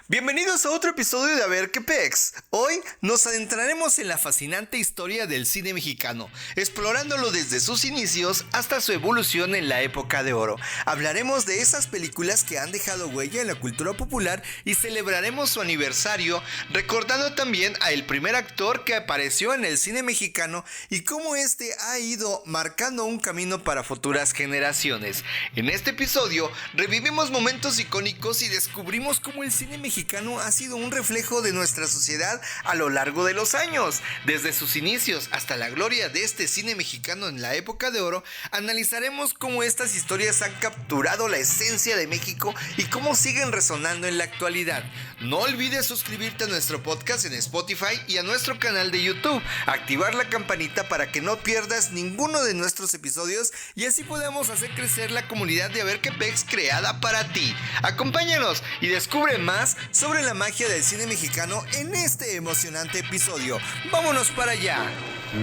Bienvenidos a otro episodio de A ver qué pex. Hoy nos adentraremos en la fascinante historia del cine mexicano, explorándolo desde sus inicios hasta su evolución en la época de oro. Hablaremos de esas películas que han dejado huella en la cultura popular y celebraremos su aniversario, recordando también al primer actor que apareció en el cine mexicano y cómo este ha ido marcando un camino para futuras generaciones. En este episodio revivimos momentos icónicos y descubrimos cómo el cine mexicano ha sido un reflejo de nuestra sociedad a lo largo de los años. Desde sus inicios hasta la gloria de este cine mexicano en la época de oro, analizaremos cómo estas historias han capturado la esencia de México y cómo siguen resonando en la actualidad. No olvides suscribirte a nuestro podcast en Spotify y a nuestro canal de YouTube, activar la campanita para que no pierdas ninguno de nuestros episodios y así podamos hacer crecer la comunidad de A ver qué pex creada para ti. Acompáñanos y descubre más sobre la magia del cine mexicano en este emocionante episodio. ¡Vámonos para allá!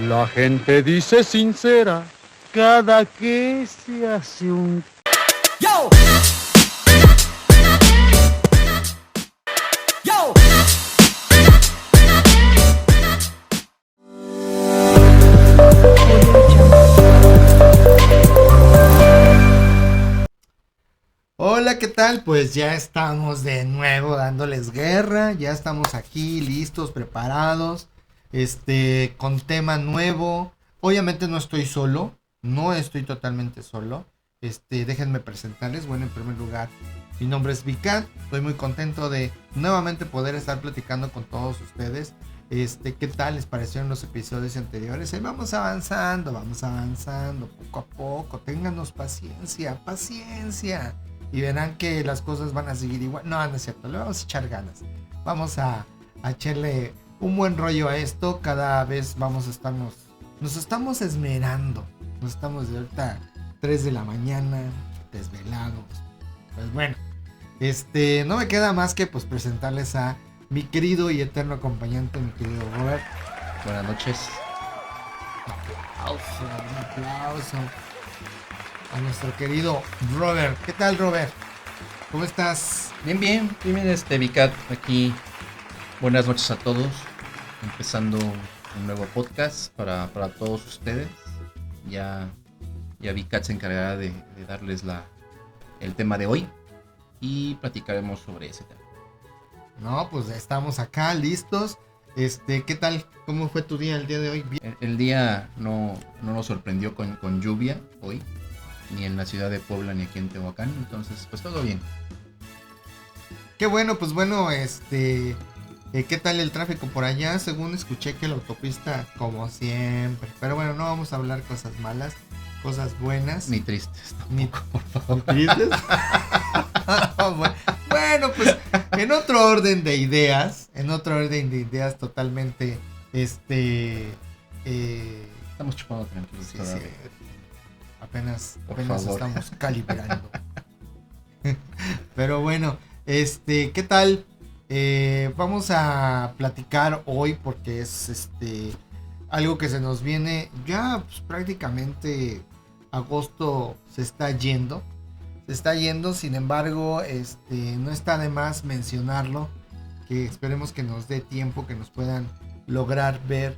La gente dice sincera cada que se hace un... Yo! Yo! Hola, ¿qué tal? Pues ya estamos de nuevo dándoles guerra, ya estamos aquí listos, preparados, con tema nuevo. Obviamente no estoy solo, no estoy totalmente solo. Déjenme presentarles. Bueno, en primer lugar, mi nombre es Vicat, estoy muy contento de nuevamente poder estar platicando con todos ustedes. ¿Qué tal les parecieron los episodios anteriores? Ahí vamos avanzando poco a poco. Ténganos paciencia. Y verán que las cosas van a seguir igual. No, no es cierto, le vamos a echar ganas. Vamos a echarle un buen rollo a esto. Cada vez nos estamos esmerando. Nos estamos de ahorita 3 de la mañana, desvelados. Pues bueno, no me queda más que pues presentarles a mi querido y eterno acompañante, mi querido Robert. Buenas noches. Un aplauso a nuestro querido Robert. ¿Qué tal, Robert? ¿Cómo estás? Bien, Vicat, aquí. Buenas noches a todos. Empezando un nuevo podcast para todos ustedes. Ya Vicat se encargará de darles el tema de hoy y platicaremos sobre ese tema. No, pues estamos acá listos. ¿Qué tal? ¿Cómo fue tu día el día de hoy? El día no nos sorprendió con lluvia hoy, ni en la ciudad de Puebla ni aquí en Tehuacán, entonces pues todo bien. Qué bueno, pues bueno, ¿qué tal el tráfico por allá? Según escuché que la autopista, como siempre, pero bueno, no vamos a hablar cosas malas, cosas buenas. Ni tristes tampoco, por favor. ¿Tristes? Bueno, pues en otro orden de ideas totalmente, Estamos chupando tranquilos. Sí, apenas favor. estamos calibrando. Pero bueno, ¿qué tal? Vamos a platicar hoy porque es algo que se nos viene ya pues, prácticamente agosto se está yendo, sin embargo, no está de más mencionarlo, que esperemos que nos dé tiempo, que nos puedan lograr ver,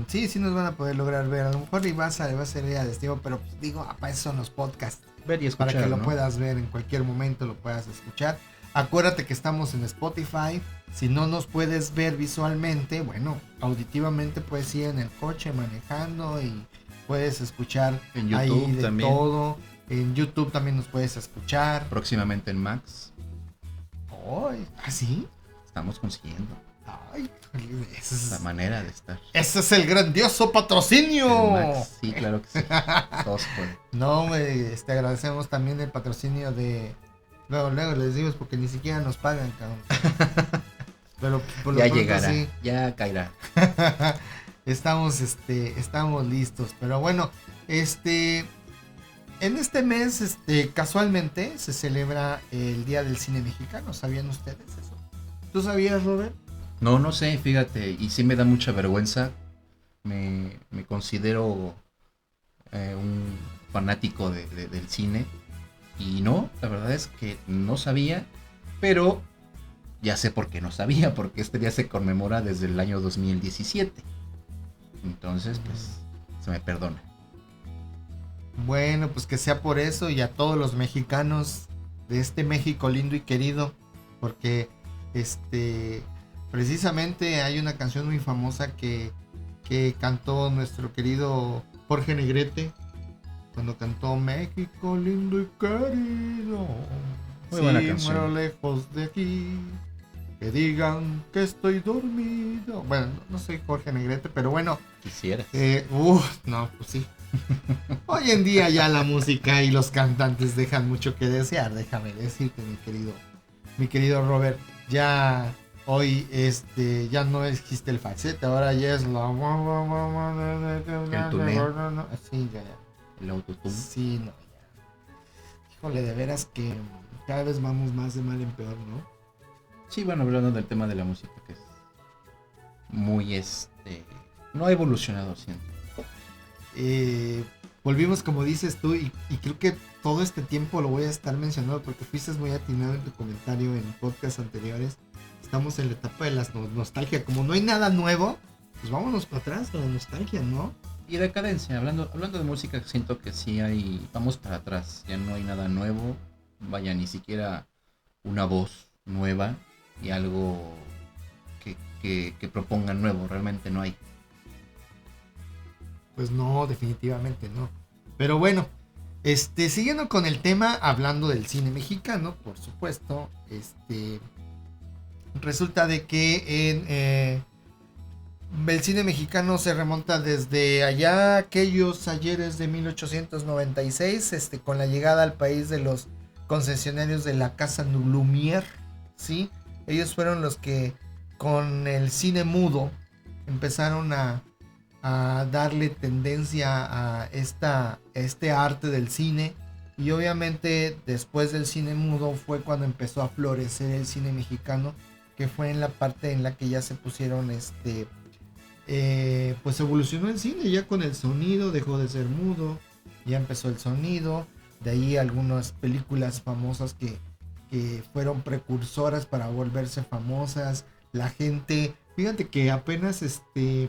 sí nos van a poder lograr ver, a lo mejor va a ser idea de estimo, pero pues, digo, para eso son los podcasts, Ver y escuchar, para que lo ¿no? puedas ver en cualquier momento, lo puedas escuchar. Acuérdate que estamos en Spotify. Si no nos puedes ver visualmente, bueno, auditivamente puedes ir en el coche manejando y puedes escuchar En YouTube ahí de también. todo. En YouTube también nos puedes escuchar. Próximamente en Max. Ay, ¿ah, sí? Estamos consiguiendo Ay, ese la manera de estar. es el grandioso patrocinio. En Max. Sí, claro que sí. Todos pueden. No, agradecemos también el patrocinio de... Luego les digo, es porque ni siquiera nos pagan, cabrón. Pero por lo Ya pronto llegará, sí. ya caerá. Estamos listos. Pero bueno, en este mes, casualmente se celebra el Día del Cine Mexicano. ¿Sabían ustedes eso? ¿Tú sabías, Robert? No sé, fíjate, y sí me da mucha vergüenza. Me considero un fanático del cine. Y no, la verdad es que no sabía, pero ya sé por qué no sabía, porque este día se conmemora desde el año 2017. Entonces, pues, se me perdona. Bueno, pues que sea por eso y a todos los mexicanos de este México lindo y querido, porque precisamente hay una canción muy famosa que cantó nuestro querido Jorge Negrete cuando cantó México lindo y querido. Muy buena Sí, canción. muero lejos de aquí, que digan que estoy dormido. Bueno, no soy Jorge Negrete, pero bueno. Quisieras. No, pues sí. Hoy en día ya la música y los cantantes dejan mucho que desear, déjame decirte, mi querido Robert. Ya hoy ya no existe el falsete, ahora ya es la El tuneo. Sí, ya. El autotune. Sí, no, ya. Híjole, de veras que cada vez vamos más de mal en peor, ¿no? Sí, bueno, hablando del tema de la música, que es muy, no ha evolucionado, siento. Volvimos como dices tú y creo que todo este tiempo lo voy a estar mencionando porque fuiste muy atinado en tu comentario en podcasts anteriores. Estamos en la etapa de la nostalgia, como no hay nada nuevo, pues vámonos para atrás con la nostalgia, ¿no? Y decadencia, hablando de música, siento que sí vamos para atrás, ya no hay nada nuevo, vaya, ni siquiera una voz nueva y algo que propongan nuevo, realmente no hay. Pues no, definitivamente no. Pero bueno, siguiendo con el tema, hablando del cine mexicano, por supuesto, resulta de que el cine mexicano se remonta desde allá, aquellos ayeres de 1896, con la llegada al país de los concesionarios de la Casa Lumière, ¿sí? Ellos fueron los que con el cine mudo empezaron a darle tendencia a este arte del cine, y obviamente después del cine mudo fue cuando empezó a florecer el cine mexicano, que fue en la parte en la que ya se pusieron pues evolucionó el cine ya con el sonido, dejó de ser mudo, ya empezó el sonido, de ahí algunas películas famosas que fueron precursoras para volverse famosas. La gente, fíjate que apenas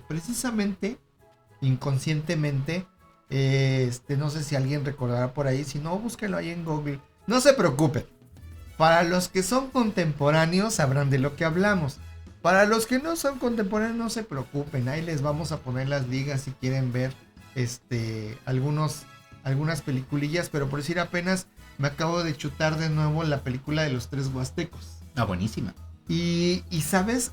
precisamente inconscientemente, no sé si alguien recordará por ahí, si no, búsquenlo ahí en Google, no se preocupen, para los que son contemporáneos sabrán de lo que hablamos, para los que no son contemporáneos no se preocupen, ahí les vamos a poner las ligas si quieren ver algunas peliculillas, pero por decir, apenas me acabo de chutar de nuevo la película de los Tres Huastecos. Ah, buenísima. Y ¿sabes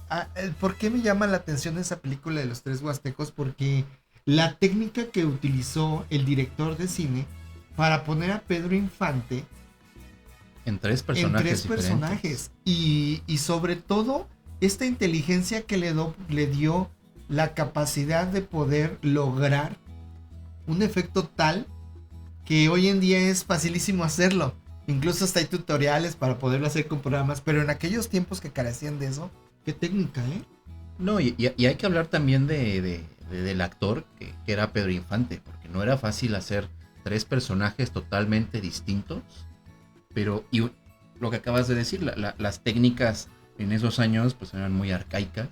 por qué me llama la atención esa película de los Tres Huastecos? Porque la técnica que utilizó el director de cine para poner a Pedro Infante en tres personajes y sobre todo esta inteligencia que le dio la capacidad de poder lograr un efecto tal que hoy en día es facilísimo hacerlo. Incluso hasta hay tutoriales para poderlo hacer con programas, pero en aquellos tiempos que carecían de eso, qué técnica, ¿eh? No, y hay que hablar también del actor que era Pedro Infante, porque no era fácil hacer tres personajes totalmente distintos, pero y lo que acabas de decir, las técnicas en esos años pues eran muy arcaicas,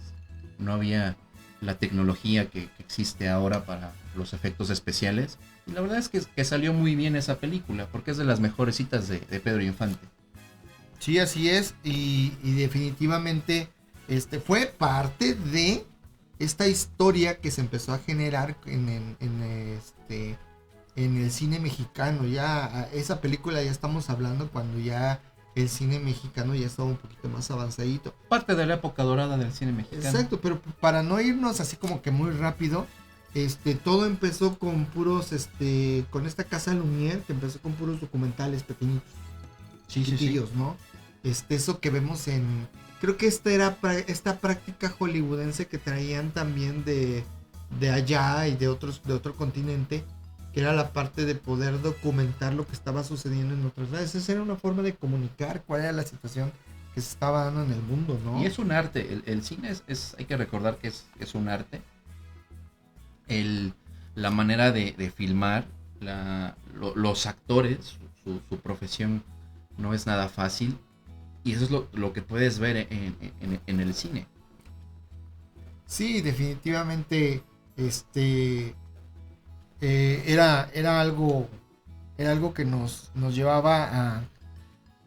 no había la tecnología que existe ahora para los efectos especiales. Y la verdad es que salió muy bien esa película, porque es de las mejores citas de Pedro Infante. Sí, así es, y definitivamente fue parte de esta historia que se empezó a generar en el cine mexicano. Ya esa película ya estamos hablando cuando ya el cine mexicano ya estaba un poquito más avanzadito. Parte de la época dorada del cine mexicano. Exacto, pero para no irnos así como que muy rápido, todo empezó con puros, con esta Casa Lumière, que empezó con puros documentales pequeñitos, chiquitillos, sí. ¿No? Eso que vemos creo que esta práctica hollywoodense que traían también de allá y de otro continente, que era la parte de poder documentar lo que estaba sucediendo en otras ciudades. Esa era una forma de comunicar cuál era la situación que se estaba dando en el mundo, ¿no? Y es un arte, el cine hay que recordar que es un arte. La manera de filmar, los actores, su profesión no es nada fácil. Y eso es lo que puedes ver en el cine. Sí, definitivamente, era algo que nos llevaba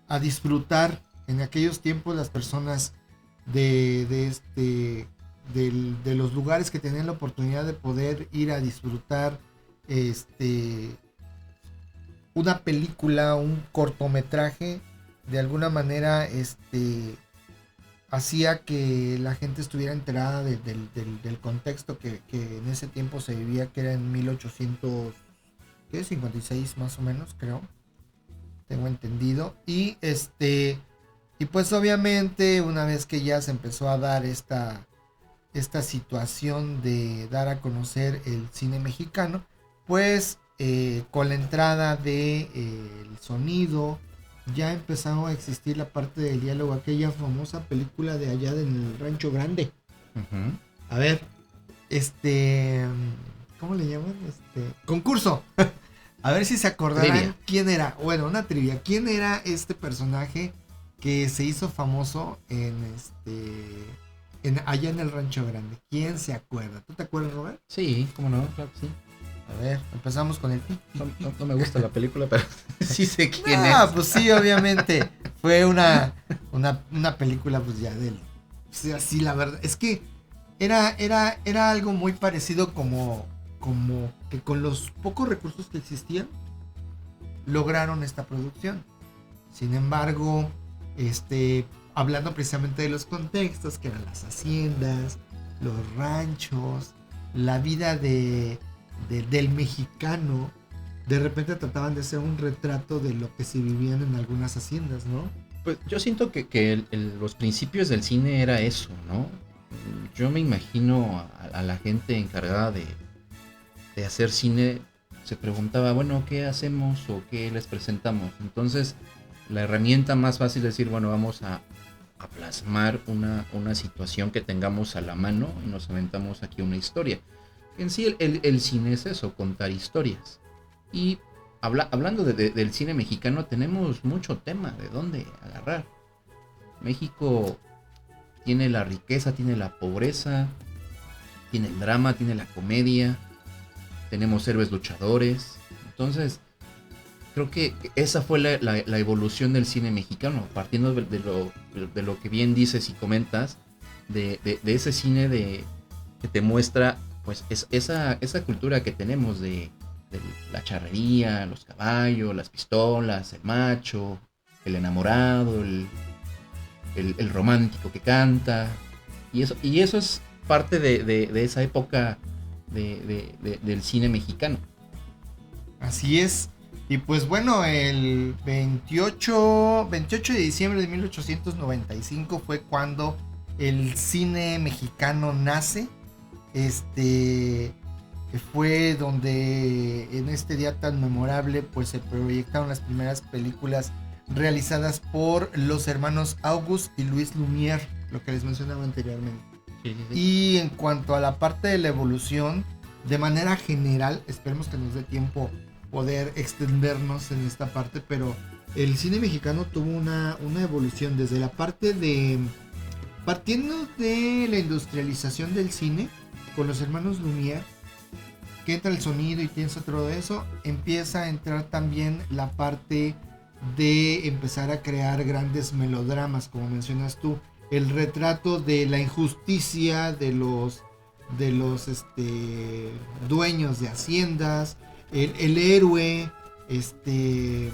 a disfrutar en aquellos tiempos las personas de los lugares que tenían la oportunidad de poder ir a disfrutar una película, un cortometraje. De alguna manera hacía que la gente estuviera enterada del contexto que en ese tiempo se vivía, que era en 1856 más o menos, creo, tengo entendido. Y pues obviamente una vez que ya se empezó a dar esta situación de dar a conocer el cine mexicano, pues con la entrada de el sonido, ya empezó a existir la parte del diálogo, aquella famosa película de allá del Rancho Grande. Uh-huh. A ver, ¿cómo le llaman? Concurso. A ver si se acordarán Trivia. quién era. Bueno, una trivia. ¿Quién era este personaje que se hizo famoso allá en el Rancho Grande? ¿Quién se acuerda? ¿Tú te acuerdas, Robert? Sí, cómo no, claro que sí. A ver, empezamos con el No me gusta la película, pero sí sé quién es. Pues sí, obviamente. Fue una película, pues ya del. O sea, sí, la verdad. Es que era algo muy parecido como que con los pocos recursos que existían, lograron esta producción. Sin embargo, hablando precisamente de los contextos, que eran las haciendas, los ranchos, la vida del mexicano, de repente trataban de hacer un retrato de lo que se vivían en algunas haciendas, ¿no? Pues yo siento que los principios del cine era eso, ¿no? Yo me imagino a la gente encargada de hacer cine, se preguntaba, bueno, ¿qué hacemos o qué les presentamos? Entonces, la herramienta más fácil es decir, bueno, vamos a plasmar una situación que tengamos a la mano y nos aventamos aquí una historia. En sí, el cine es eso, contar historias. Y hablando del cine mexicano, tenemos mucho tema de dónde agarrar. México tiene la riqueza, tiene la pobreza, tiene el drama, tiene la comedia, tenemos héroes luchadores. Entonces, creo que esa fue la evolución del cine mexicano, partiendo de lo que bien dices y comentas, de ese cine que te muestra pues esa cultura que tenemos de la charrería, los caballos, las pistolas, el macho, el enamorado, el romántico que canta, y eso es parte de esa época del cine mexicano. Así es. Y pues bueno, el 28 de diciembre de 1895 fue cuando el cine mexicano nace. Fue donde en este día tan memorable pues se proyectaron las primeras películas realizadas por los hermanos Auguste y Luis Lumière, lo que les mencionaba anteriormente. Sí. Y en cuanto a la parte de la evolución, de manera general, esperemos que nos dé tiempo poder extendernos en esta parte, pero el cine mexicano tuvo una evolución desde la parte partiendo de la industrialización del cine con los hermanos Lumière, que entra el sonido y piensa todo eso, empieza a entrar también la parte de empezar a crear grandes melodramas, como mencionas tú, el retrato de la injusticia de los dueños de haciendas, el héroe, ¿te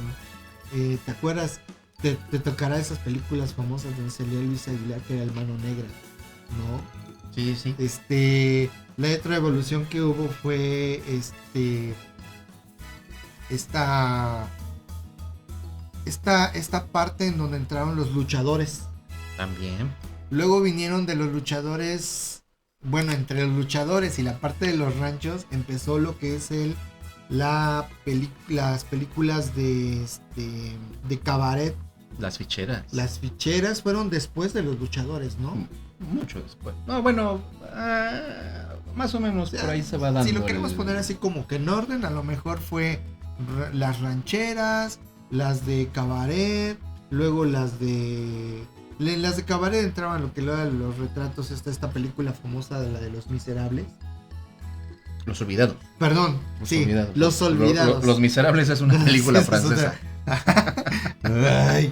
acuerdas? Te tocará esas películas famosas donde salía Luis Aguilar, que era el Mano Negra, ¿no? Sí. La otra evolución que hubo fue esta parte en donde entraron los luchadores. También. Luego vinieron de los luchadores, bueno, entre los luchadores y la parte de los ranchos empezó lo que es las películas de cabaret. Las ficheras. Las ficheras fueron después de los luchadores, ¿no? Mucho después. No, bueno, más o menos por ahí se va dando. Si lo queremos poner así como que en orden, a lo mejor fue las rancheras, las de Cabaret, luego las de Cabaret entraban lo que eran los retratos, esta película famosa de la de Los Miserables. Los Olvidados. Perdón, Los sí, Olvidados. Los Olvidados. Los Miserables es una película Sí, esa es francesa. otra. Ay,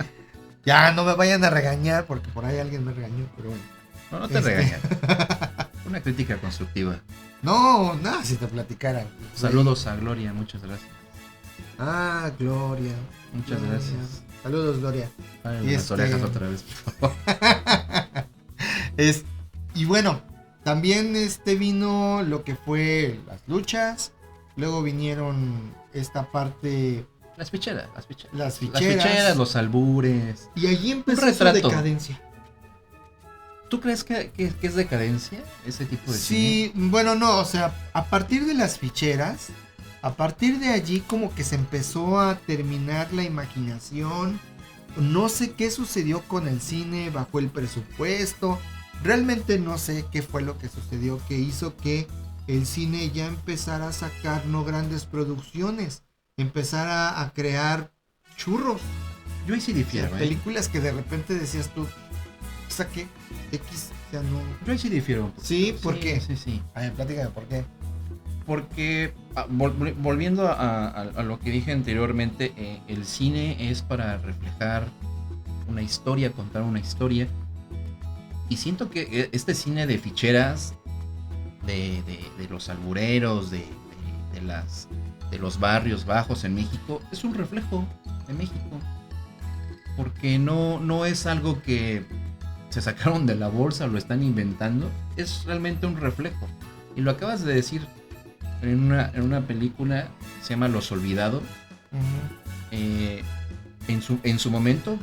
ya no me vayan a regañar porque por ahí alguien me regañó, pero bueno. No te regañan. Una crítica constructiva. No, nada, si te platicara. Saludos a Gloria, muchas gracias. Ah, Gloria. Muchas Gloria. gracias. Saludos, Gloria. Ay, Y las orejas otra vez, por favor. Y bueno, también vino lo que fue las luchas. Luego vinieron esta parte. Las ficheras. Las ficheras. Los albures. Y allí empezó Un su retrato. decadencia. ¿Tú crees que es decadencia ese tipo de Sí, bueno, no, o sea, a partir de las ficheras, a partir de allí como que se empezó a terminar la imaginación. No sé qué sucedió con el cine, bajó el presupuesto. Realmente no sé qué fue lo que sucedió que hizo que el cine ya empezara a sacar no grandes producciones, empezara a crear churros. Yo ahí sí difiero, Películas que de repente decías tú, o sea, ¿qué? X, o sea, no. Yo ahí sí difiero. Sí, ¿por qué? Sí. A ver, platícame, ¿por qué? Porque, volviendo a lo que dije anteriormente, el cine es para reflejar una historia, contar una historia. Y siento que este cine de ficheras, de los albureros, de los barrios bajos en México, es un reflejo de México. Porque no es algo que se sacaron de la bolsa o lo están inventando, es realmente un reflejo. Y lo acabas de decir en una película, se llama Los Olvidados. En su momento,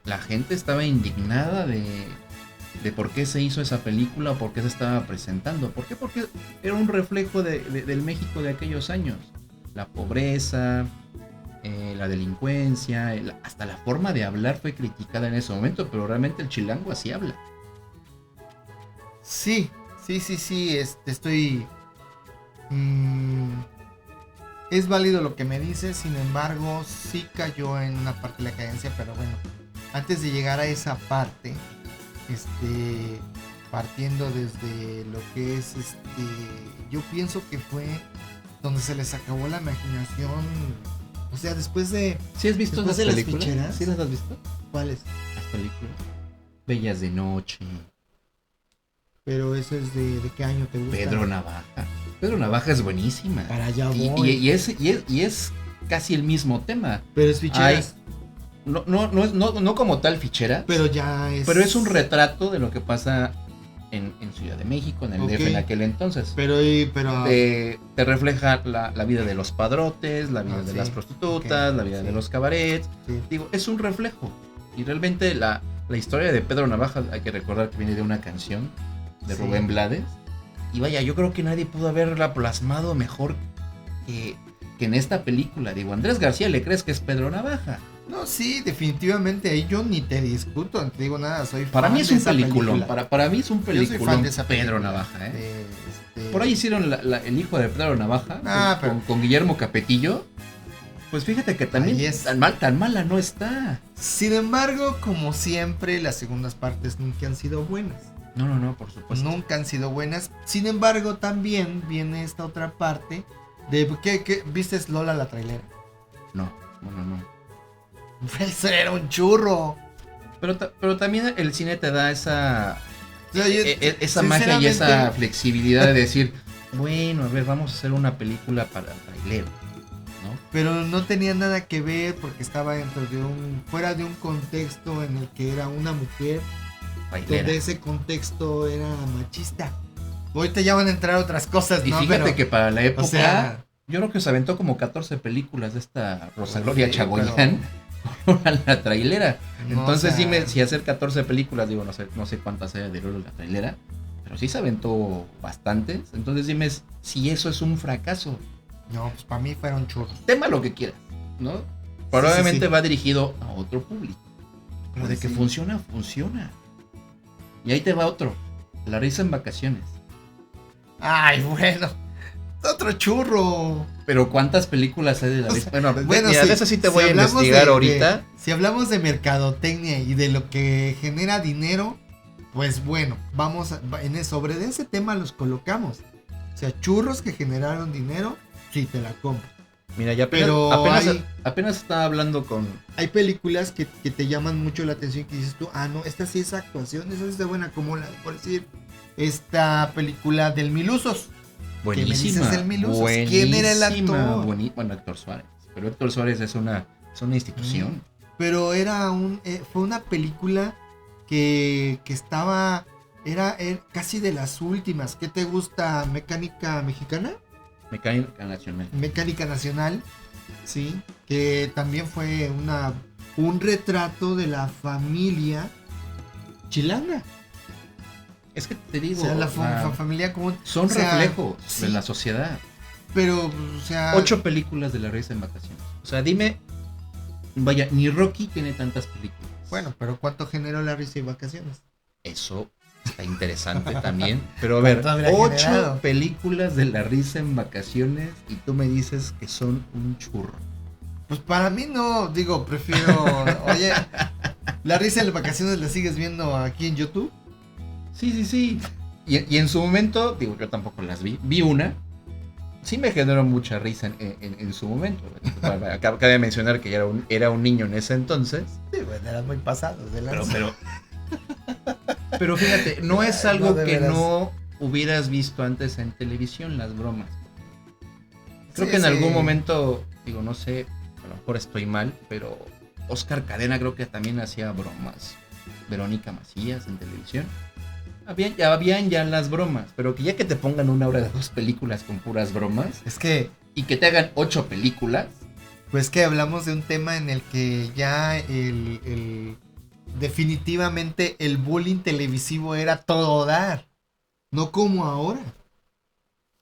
la gente estaba indignada de por qué se hizo esa película, por qué se estaba presentando. ¿Por qué? Porque era un reflejo del México de aquellos años. La pobreza, la delincuencia, hasta la forma de hablar fue criticada en ese momento, pero realmente el chilango así habla. Sí, estoy... es válido lo que me dices, sin embargo, sí cayó en una parte de la cadencia, pero bueno, antes de llegar a esa parte, partiendo desde lo que es, yo pienso que fue donde se les acabó la imaginación, o sea, después de... ¿Sí has visto después esas de las películas? ficheras. ¿Sí las has visto? ¿Cuáles? Las películas. Bellas de Noche. Pero eso es de qué año te gusta. Pedro Navaja es buenísima. Para allá Y, voy. y es casi el mismo tema. Pero es ficheras. No como tal fichera. Pero ya es... Pero es un retrato de lo que pasa en Ciudad de México, en el Ok. DF en aquel entonces. Pero Te refleja la vida de los padrotes, la vida de sí. las prostitutas, Ok. la vida de Sí. los cabarets. Sí. Digo, es un reflejo. Y realmente la historia de Pedro Navaja, hay que recordar que viene de una canción de Sí. Rubén Blades. Y vaya, yo creo que nadie pudo haberla plasmado mejor que en esta película. Digo, Andrés García le crees que es Pedro Navaja. No, sí, definitivamente ahí yo ni te discuto, no te digo nada, soy fan Para mí es de un esa peliculón. película. Para mí es un Yo soy fan peliculón de esa Pedro película. Navaja, Por ahí hicieron el hijo de Pedro Navaja pero- con Guillermo Capetillo. Pues fíjate que también Ahí es. tan mala no está. Sin embargo, como siempre, las segundas partes nunca han sido buenas. No, por supuesto. Nunca han sido buenas. Sin embargo, también viene esta otra parte de ¿qué viste Lola la trailera? No. Eso era un churro. Pero también el cine te da esa O sea, esa magia y esa sinceramente, flexibilidad de decir, bueno, a ver, vamos a hacer una película para el trailero, ¿no? pero no tenía nada que ver porque estaba dentro de fuera de un contexto en el que era una mujer, Trailera. donde ese contexto era machista. Ahorita ya van a entrar otras cosas, Y ¿no? fíjate Pero, que para la época, o sea, yo creo que se aventó como 14 películas de esta Rosa Gloria Sí, Chagoyán con la trailera. no, Entonces o sea, dime, si hacer 14 películas, digo, no sé cuántas hay de Lola la trailera, pero sí se aventó bastantes. Entonces dime si eso es un fracaso. no, pues para mí fueron churros. Tema lo que quieras, ¿no? Pero Sí, obviamente sí. va dirigido a otro público. Pero de Pues que sí. funciona. Y ahí te va otro. La risa en vacaciones. Ay, bueno. Otro churro. Pero ¿cuántas películas hay de la lista? Bueno, Bueno, mira, sí, de eso sí te si voy a hablamos investigar ahorita. si hablamos de mercadotecnia y de lo que genera dinero, pues bueno, sobre ese tema los colocamos. O sea, churros que generaron dinero, sí te la compro. Mira, ya Pero apenas estaba hablando con... Hay películas que te llaman mucho la atención y que dices tú, ah, no, esta sí es actuación, esa sí está buena, como por decir, esta película del Mil Usos. Buenísima. ¿Qué me dices del Mil Usos? ¿Quién era el actor? Bueno, Héctor Suárez. Pero Héctor Suárez es una institución. Pero fue una película que estaba, era casi de las últimas. ¿Qué te gusta? ¿Mecánica mexicana? Mecánica Nacional. Mecánica Nacional, sí, que también fue un retrato de la familia chilanga. Es que te digo, O sea, la familia común. son o sea, reflejos sí, de la sociedad. Pero, o sea... 8 películas de La Risa en Vacaciones. O sea, dime, vaya, ni Rocky tiene tantas películas. Bueno, pero ¿cuánto generó La Risa y Vacaciones? Eso está interesante también. Pero a ver, ¿Cuánto habrá 8 generado? películas de La Risa en Vacaciones y tú me dices que son un churro. Pues para mí no, digo, prefiero... Oye, La Risa en Vacaciones la sigues viendo aquí en YouTube. Sí. Y en su momento, digo, yo tampoco las vi. Vi una. Sí me generó mucha risa en su momento. Cabe mencionar que era un niño en ese entonces. Sí, bueno, eran muy pasados de Pero fíjate, no es algo No, de que veras. no hubieras visto antes en televisión, las bromas. Creo Sí, que en sí. algún momento, digo, no sé, a lo mejor estoy mal, pero Oscar Cadena creo que también hacía bromas. Verónica Macías en televisión. Habían ya las bromas, pero que ya que te pongan una hora de 2 películas con puras bromas Es que, y que te hagan 8 películas, pues que hablamos de un tema en el que ya definitivamente el bullying televisivo era todo dar. No como ahora.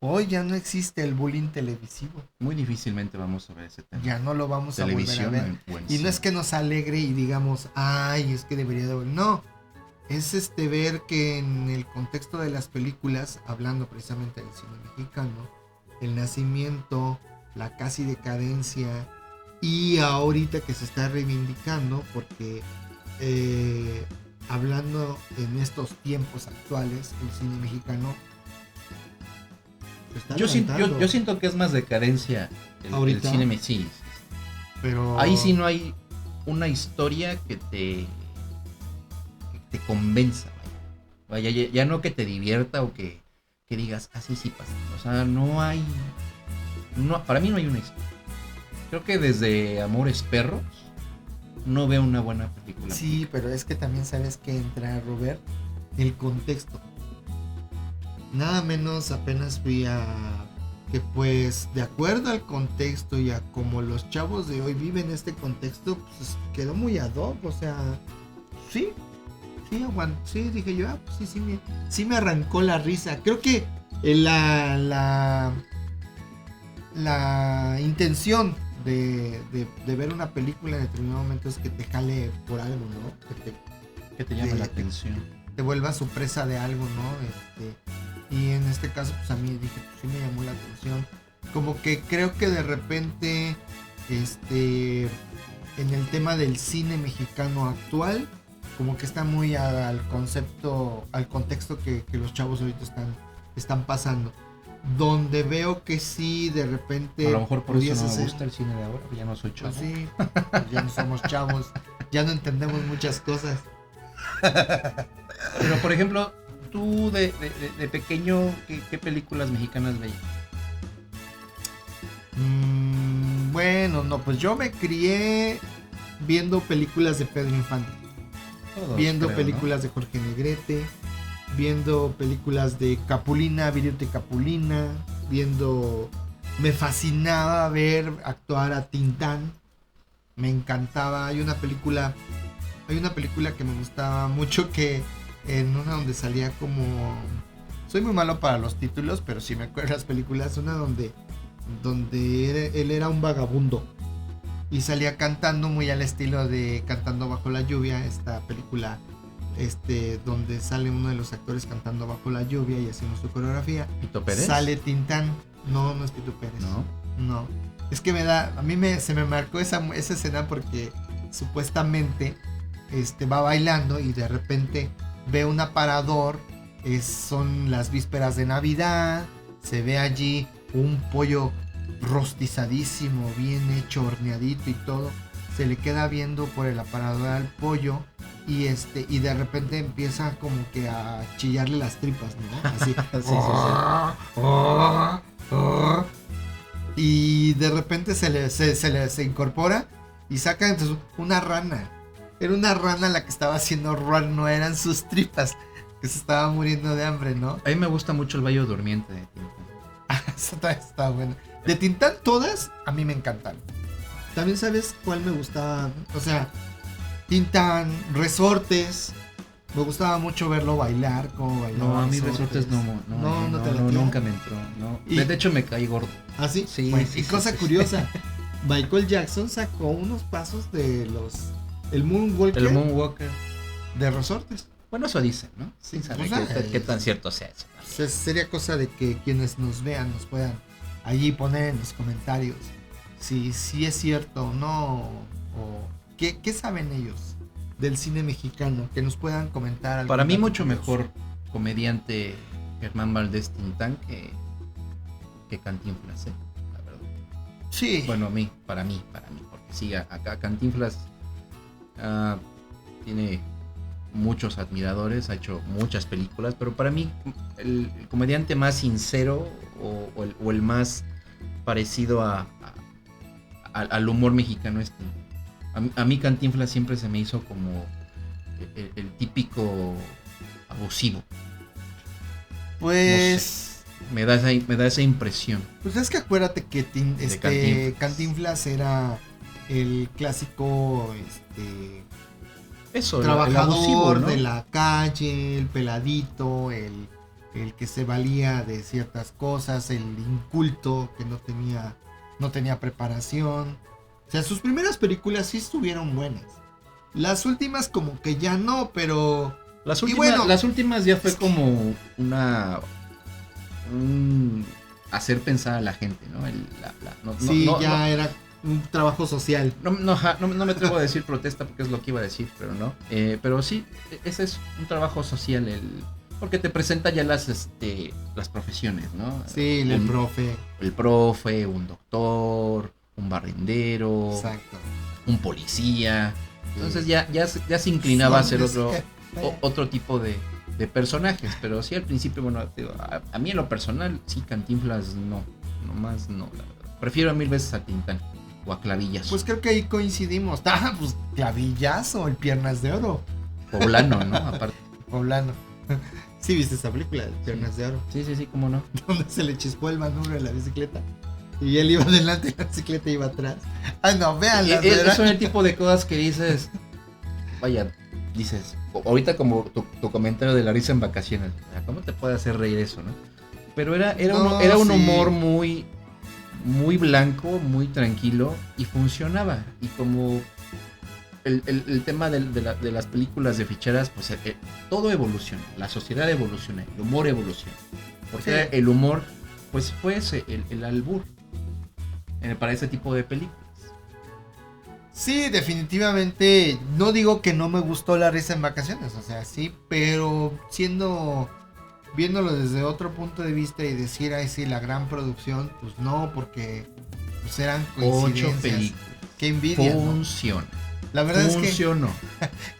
Hoy ya no existe el bullying televisivo. muy difícilmente vamos a ver ese tema. Ya no lo vamos a volver a Televisión ver. o en Y no cine. es que nos alegre y digamos, ay, es que debería de... No, es ver que en el contexto de las películas, hablando precisamente del cine mexicano, el nacimiento, la casi decadencia y ahorita que se está reivindicando porque hablando en estos tiempos actuales, el cine mexicano se está Yo levantando, siento que es más decadencia el ¿Ahorita? cine. Sí. pero Ahí sí no hay una historia que te convenza. Vaya, ya no que te divierta o que digas, así sí pasa. O sea, no hay... para mí no hay una historia. Creo que desde Amores Perros no veo una buena película. Sí, pero es que también sabes que entra, Robert, el contexto. Nada menos apenas fui a que pues de acuerdo al contexto y a como los chavos de hoy viven este contexto, pues quedó muy ad hoc, o sea, sí, dije yo, pues sí me arrancó la risa. Creo que la intención de ver una película en determinado momento es que te jale por algo, ¿no? Que te llame la atención. Te vuelva su presa de algo, ¿no? Y en este caso, pues a mí dije, pues sí me llamó la atención. Como que creo que de repente, en el tema del cine mexicano actual, como que está muy al contexto que los chavos ahorita están pasando. Donde veo que sí, de repente... A lo mejor por eso pudiese no me ser- gusta el cine de ahora, ya no soy chavo. Pues sí, pues ya no somos chavos, ya no entendemos muchas cosas. Pero por ejemplo, tú de pequeño, ¿qué películas mexicanas veías? Bueno, no, pues yo me crié viendo películas de Pedro Infante, Todos, viendo creo, películas de Jorge Negrete, viendo películas de Capulina, Viridiana Capulina, me fascinaba ver actuar a Tintán, me encantaba. Hay una película que me gustaba mucho, que en una donde salía como... Soy muy malo para los títulos, pero sí me acuerdo de las películas. Una donde él era un vagabundo y salía cantando muy al estilo de Cantando bajo la lluvia, esta película donde sale uno de los actores cantando bajo la lluvia y haciendo su coreografía. ¿Pito Pérez? Sale Tintán. No, no es Pitu Pérez. ¿no? No. Es que se me marcó esa escena porque supuestamente va bailando y de repente ve un aparador. Son las vísperas de Navidad. Se ve allí un pollo rostizadísimo, bien hecho, horneadito y todo. Se le queda viendo por el aparador al pollo. Y y de repente empieza como que a chillarle las tripas, ¿no? Así. Sí. Y de repente se incorpora y saca entonces una rana. Era una rana la que estaba haciendo roar, no eran sus tripas, que se estaba muriendo de hambre, ¿no? A mí me gusta mucho el Valle Durmiente de Tintán. Esa está buena. De Tintán todas a mí me encantan. También sabes cuál me gustaba, o sea, Tintán, Resortes. Me gustaba mucho verlo bailar, cómo bailaba. No, a mí Resortes no te latía. nunca me entró. No. Y- De hecho me caí gordo. ¿Ah, sí? Sí, Bueno, sí, y sí, cosa sí. curiosa, Michael Jackson sacó unos pasos de el Moonwalker El Moonwalker. de Resortes. Bueno, eso dicen, ¿no? Sí, Sí, sabe pues, qué tan cierto sea eso. Sería cosa de que quienes nos vean nos puedan allí poner en los comentarios si es cierto o no, o qué saben ellos del cine mexicano, que nos puedan comentar algún Para mí dato mucho curioso. mejor comediante Germán Valdés Tintán que Cantinflas, la verdad. Sí. Bueno, para mí, porque sí, acá Cantinflas tiene muchos admiradores, ha hecho muchas películas, pero para mí el comediante más sincero o el más parecido al humor mexicano es Tintán. A mí Cantinflas siempre se me hizo como el típico abusivo. Pues Me da esa impresión. pues es que acuérdate que Cantinflas era el clásico Eso, el trabajador abusivo, ¿no? de la calle, el peladito, el que se valía de ciertas cosas, el inculto que no tenía preparación. O sea, sus primeras películas sí estuvieron buenas. Las últimas como que ya no, pero Las Y últimas, bueno, las últimas ya fue es que- como hacer pensar a la gente, ¿no? sí, ya era un trabajo social. No me atrevo a decir protesta porque es lo que iba a decir, pero no. Pero sí, ese es un trabajo social, porque te presenta ya las profesiones, ¿no? Sí, el profe. El profe, un doctor, un barrendero, Exacto. un policía. Entonces ya se inclinaba a ser Son- otro tipo de personajes, pero sí al principio, bueno, digo, a mí en lo personal, sí, Cantinflas no, nomás no, la verdad. Prefiero 1000 veces a Tintán o a Clavillas. Pues creo que ahí coincidimos. Pues Clavillazo, el Piernas de Oro, Poblano, ¿no? Aparte. poblano. Sí, viste esa película, el Piernas de Oro, Sí, cómo no. donde se le chispó el manubrio de la bicicleta y él iba adelante y la bicicleta iba atrás. Ay, no, véanla. Eso es el tipo de cosas que dices, vaya, dices, ahorita como tu comentario de la risa en vacaciones, ¿cómo te puede hacer reír eso, no? Pero era un sí. humor muy blanco, muy tranquilo y funcionaba. Y como el tema de las películas de ficheras, pues todo evoluciona, la sociedad evoluciona, el humor evoluciona. Porque Sí. el humor, pues fue el albur para ese tipo de películas. Sí, definitivamente. No digo que no me gustó La Risa en Vacaciones, o sea, sí, pero viéndolo desde otro punto de vista y decir, ay, sí, la gran producción, pues no, porque pues eran 8 coincidencias. películas. Qué envidia, ¿no? Funciona. La verdad es que Funcionó.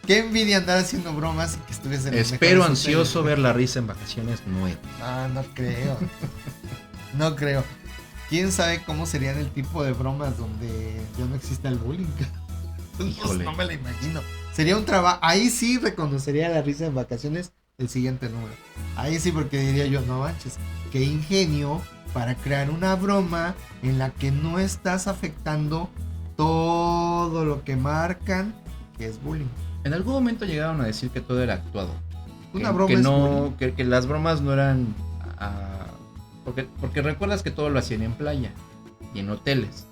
qué envidia andar haciendo bromas y que estuviese en los Espero mejores ansioso hoteles. ver La Risa en Vacaciones 9. Ah, no creo. No creo. ¿Quién sabe cómo serían el tipo de bromas donde ya no existe el bullying? Híjole. No me lo imagino. Sería un trabajo. Ahí sí reconocería La Risa en Vacaciones el siguiente número. Ahí sí, porque diría yo, no manches, qué ingenio para crear una broma en la que no estás afectando todo lo que marcan que es bullying. En algún momento llegaron a decir que todo era actuado. Una Que- broma que es no, bullying. que las bromas no eran porque recuerdas que todo lo hacían en playa y en hoteles.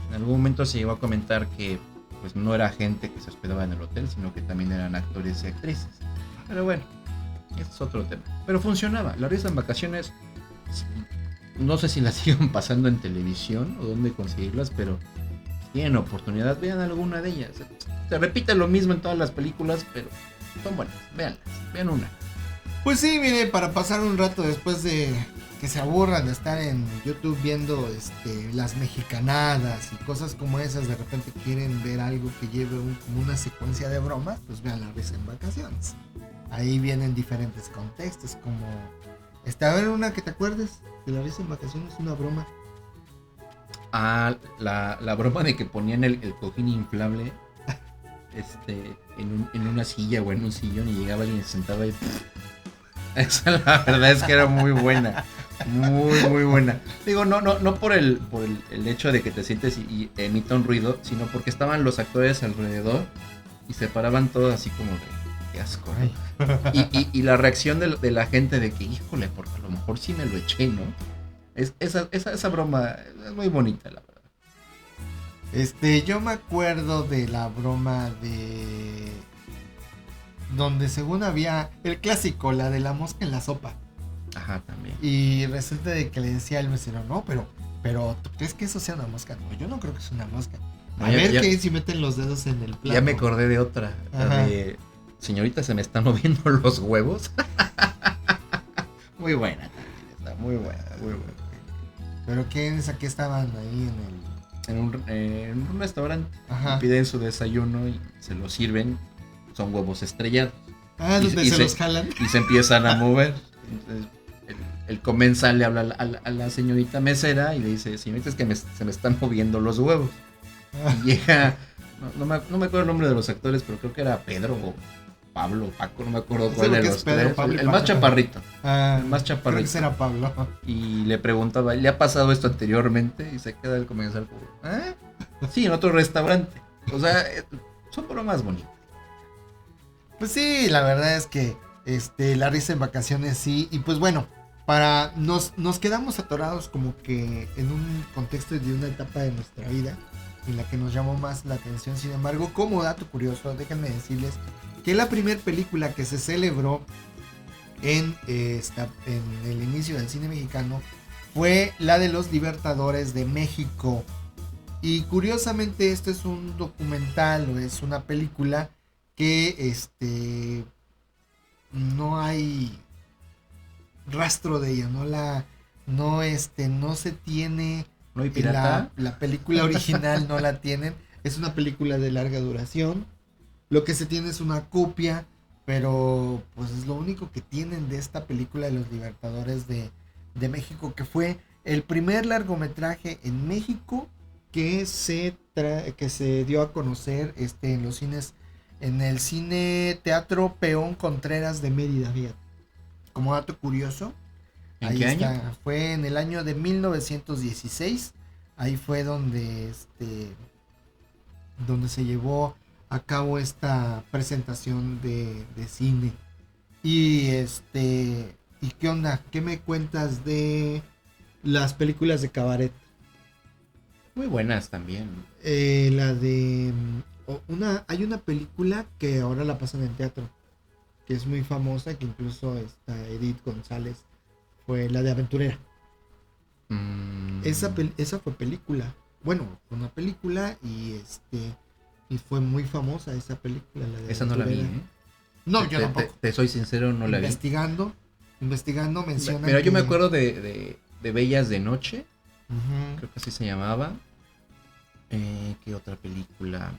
En algún momento se llegó a comentar que pues no era gente que se hospedaba en el hotel, sino que también eran actores y actrices. Pero bueno, ese es otro tema. Pero funcionaba. La Risa en Vacaciones no sé si las sigan pasando en televisión o dónde conseguirlas, pero si tienen oportunidad, vean alguna de ellas. Se repite lo mismo en todas las películas, pero son buenas, véanlas, vean una. Pues sí, mire, para pasar un rato después de que se aburran de estar en YouTube viendo las mexicanadas y cosas como esas, de repente quieren ver algo que lleve como una secuencia de bromas, pues vean La Risa en Vacaciones. Ahí vienen diferentes contextos, como a ver una que te acuerdes de La Risa en Vacaciones, una broma. Ah, la broma de que ponían el cojín inflable en una silla o en un sillón y llegaba alguien y se sentaba y esa la verdad es que era muy buena. Muy, muy buena. Digo, no por el hecho de que te sientes y emita un ruido, sino porque estaban los actores alrededor y se paraban todos así como de qué asco. Y la reacción de la gente de que, híjole, porque a lo mejor sí me lo eché, ¿no? Esa broma es muy bonita, la verdad. Yo me acuerdo de la broma de donde según había el clásico, la de la mosca en la sopa. Ajá, también. Y resulta de que le decía al vecino, no, pero ¿tú crees que eso sea una mosca? No, yo no creo que sea una mosca. A ver qué si meten los dedos en el plato. Ya me acordé de otra. La de, señorita, se me están moviendo los huevos. Muy buena también, está muy buena, muy buena. ¿Pero quiénes aquí estaban ahí en un restaurante? Ajá. Piden su desayuno y se lo sirven. Son huevos estrellados. Ah, donde se los jalan. Y se empiezan a mover. Entonces, el comensal le habla a la señorita mesera y le dice, señorita, es que se me están moviendo los huevos. Y llega, no me acuerdo el nombre de los actores, pero creo que era Pedro o Pablo, Paco, no me acuerdo cuál de los Pedro, tres. Pablo, el más chaparrito. Ah, el más chaparrito. Creo que era Pablo. Y le preguntaba, ¿le ha pasado esto anteriormente? Y se queda el comensal como, ¿eh? Sí, en otro restaurante. O sea, son bromas bonitas. Pues sí, la verdad es que La Risa en Vacaciones sí. Y pues bueno, nos quedamos atorados como que en un contexto de una etapa de nuestra vida en la que nos llamó más la atención. Sin embargo, como dato curioso, déjenme decirles que la primera película que se celebró en el inicio del cine mexicano fue la de Los Libertadores de México. Y curiosamente esto es un documental o es una película que no hay rastro de ella, no se tiene. ¿No hay pirata? La película original no la tienen. Es una película de larga duración. Lo que se tiene es una copia, pero pues es lo único que tienen de esta película de Los Libertadores de México, que fue el primer largometraje en México que se dio a conocer en los cines, en el Cine Teatro Peón Contreras de Mérida, fíjate. Como dato curioso. ¿En qué año? Fue en el año de 1916. Ahí fue donde se llevó a cabo esta presentación de cine. Y ¿y qué onda? ¿Qué me cuentas de las películas de cabaret? Muy buenas también. Hay una película que ahora la pasan en teatro, que es muy famosa, que incluso Edith González fue la de Aventurera. Esa fue película. Bueno, fue una película y fue muy famosa esa película. La de esa no la vi, ¿eh? No, yo tampoco. Te soy sincero, no la vi. Investigando mencionan. Pero yo me acuerdo de Bellas de Noche. Uh-huh. Creo que así se llamaba. ¿Qué otra película?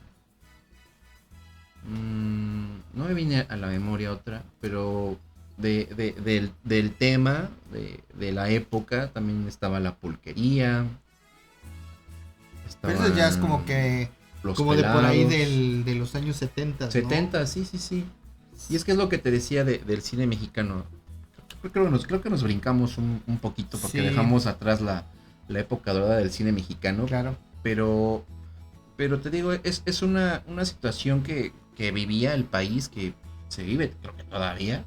No me viene a la memoria otra, pero del tema, de la época, también estaba La Pulquería. Pero eso ya es como que como Pelados. de por ahí de los años 70, ¿no? 70, sí. Y es que es lo que te decía del cine mexicano. Creo que nos brincamos un poquito porque dejamos atrás la época dorada del cine mexicano. Claro. Pero te digo, es una situación que vivía el país, que se vive, creo que todavía.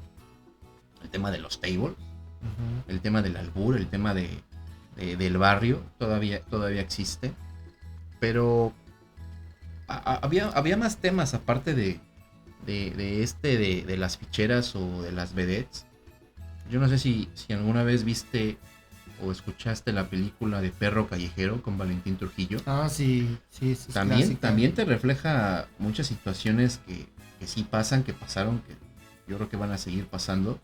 El tema de los tables, uh-huh. El tema del albur, el tema del barrio, todavía existe. Pero había más temas aparte de las ficheras o de las vedettes. Yo no sé si alguna vez viste o escuchaste la película de Perro Callejero con Valentín Trujillo, Ah, sí, sí, es también, clásica. también te refleja muchas situaciones que sí pasan, que pasaron, que yo creo que van a seguir pasando.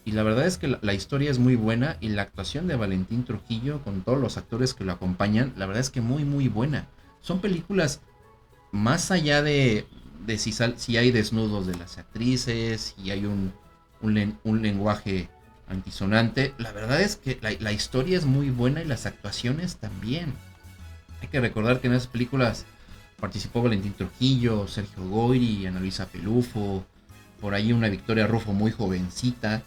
Y la verdad es que la historia es muy buena y la actuación de Valentín Trujillo con todos los actores que lo acompañan, la verdad es que muy muy buena. Son películas más allá de si hay desnudos de las actrices, si hay un lenguaje antisonante, la verdad es que la historia es muy buena y las actuaciones también. Hay que recordar que en esas películas participó Valentín Trujillo, Sergio Goyri, Ana Luisa Pelufo, por ahí una Victoria Rufo muy jovencita.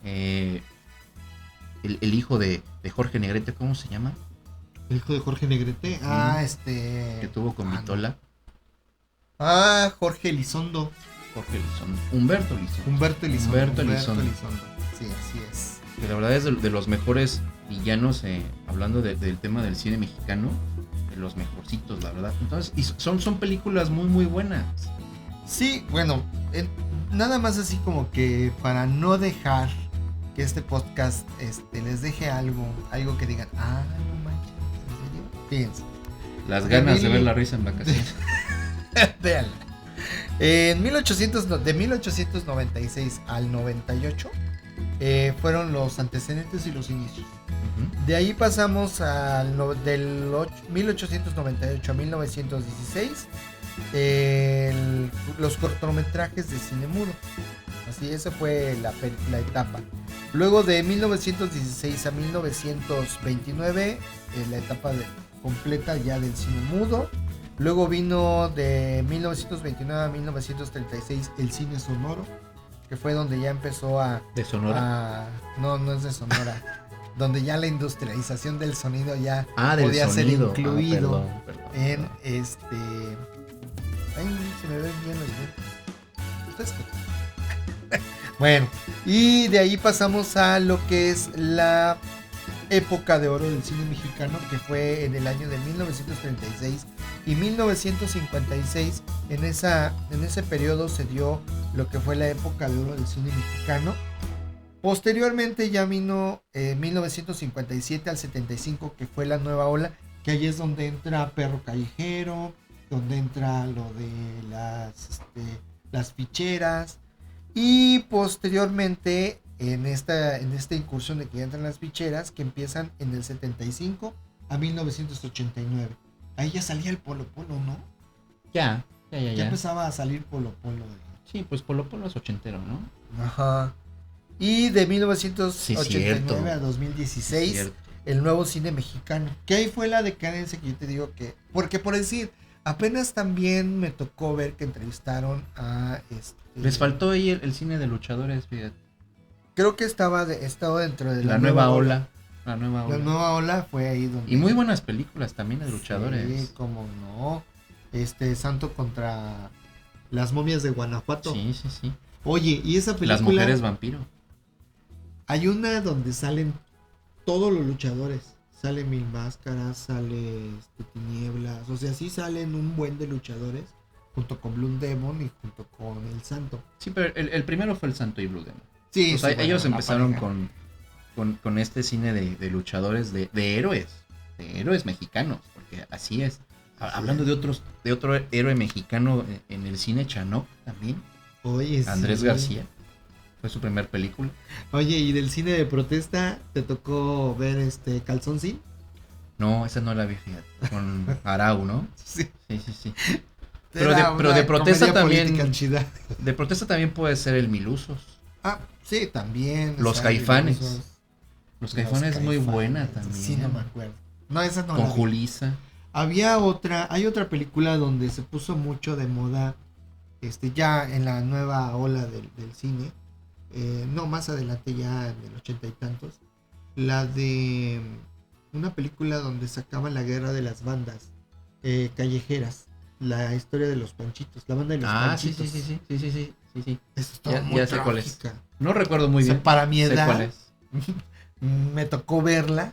El hijo de Jorge Negrete, ¿cómo se llama? El hijo de Jorge Negrete. Que tuvo con Vitola. Jorge Elizondo. Jorge Elizondo. Humberto Elizondo. Humberto Elizondo. Humberto Elizondo. Sí, así es. Que la verdad es de los mejores villanos, hablando del tema del cine mexicano, de los mejorcitos, la verdad. Entonces, y son películas muy muy buenas. Sí, bueno, nada más así como que para no dejar que este podcast les deje algo que digan, no manches, ¿en serio? Fíjense. Las ganas de ver la risa en vacaciones. Véanla. De 1896 al 98 fueron los antecedentes y los inicios. De ahí pasamos del 1898 a 1916, los cortometrajes de cine mudo. Así, esa fue la etapa. Luego de 1916 a 1929, la etapa completa ya del cine mudo. Luego vino de 1929 a 1936 el cine sonoro, que fue donde ya empezó ¿De Sonora? No es de Sonora. Donde ya la industrialización del sonido ya del podía sonido. ser incluido Perdón. en Ay, se me ven bien los dientes. Bueno, y de ahí pasamos a lo que es la época de oro del cine mexicano, que fue en el año de 1936 y 1956. En ese periodo se dio lo que fue la época de oro del cine mexicano. Posteriormente ya vino 1957 al 75, que fue la nueva ola, que ahí es donde entra Perro Callejero, donde entra lo de las ficheras, y posteriormente en esta incursión de que ya entran las ficheras, que empiezan en el 75 a 1989. Ahí ya salía el Polo Polo, ¿no? Ya. Ya empezaba a salir Polo Polo. Sí, pues Polo Polo es ochentero, ¿no? Ajá. Y de 1989 a 2016, Cierto. el nuevo cine mexicano. Que ahí fue la decadencia que yo te digo que... Porque por decir, apenas también me tocó ver que entrevistaron a... Les faltó ahí el cine de luchadores, fíjate. Creo que estaba dentro de la nueva ola. La nueva ola. La nueva ola fue ahí donde... Y muy buenas películas también de luchadores. Sí, como no. Santo contra las momias de Guanajuato. Sí. Oye, y esa película... Las mujeres vampiro. Hay una donde salen todos los luchadores. Sale Mil Máscaras, sale Tinieblas. O sea, sí salen un buen de luchadores. Junto con Blue Demon y junto con El Santo. Sí, pero el primero fue El Santo y Blue Demon. Sí, o sea, bueno, ellos empezaron pareja. con este cine de luchadores, de héroes mexicanos, porque así es. Hablando de otro héroe mexicano en el cine, Chanoc también. Oye, Andrés sí. García. Fue su primer película. Oye, ¿y del cine de protesta te tocó ver Calzón Sin? No, esa no la vi, fíjate. Con Arau, ¿no? Sí. Sí. Era Pero una de protesta comedia también. política chida. De protesta también puede ser El Milusos. Sí, también. Los o sea, Caifanes. Los Los Caifanes es muy buena también. Sí, no me acuerdo. No, esa no Con la vi. Julissa. Hay otra película donde se puso mucho de moda, ya en la nueva ola del cine, no, más adelante ya en el 80 y tantos, la de una película donde sacaban la guerra de las bandas callejeras, la historia de los Panchitos, la banda de los Panchitos. Sí. Eso está Ya muy sé cuál es. trágica. No recuerdo muy O sea, bien. para mi Sé edad, cuál es. me tocó verla.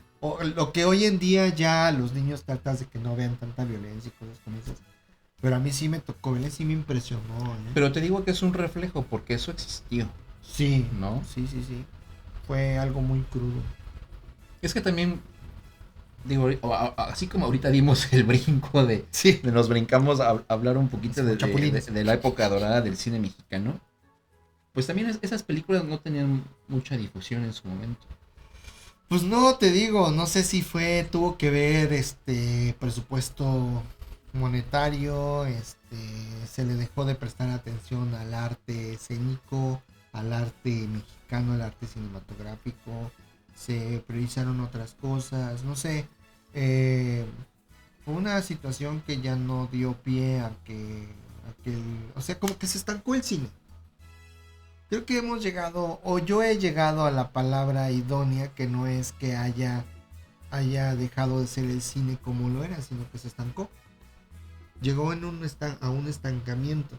Lo que hoy en día ya los niños tratan de que no vean tanta violencia y cosas como esas. Pero a mí sí me tocó verla y sí me impresionó. Pero te digo que es un reflejo porque eso existió. Sí, ¿No? Sí. Fue algo muy crudo. Es que también, digo, así como ahorita dimos el brinco Sí. de nos brincamos a hablar un poquito Como chapulines. de la época dorada del cine mexicano, pues también esas películas no tenían mucha difusión en su momento. Pues no, te digo, no sé si tuvo que ver presupuesto monetario, se le dejó de prestar atención al arte escénico, al arte mexicano, al arte cinematográfico, se priorizaron otras cosas, no sé, fue una situación que ya no dio pie o sea, como que se estancó el cine. Creo que hemos llegado, o yo he llegado a la palabra idónea, que no es que haya dejado de ser el cine como lo era, sino que se estancó. Llegó a un estancamiento.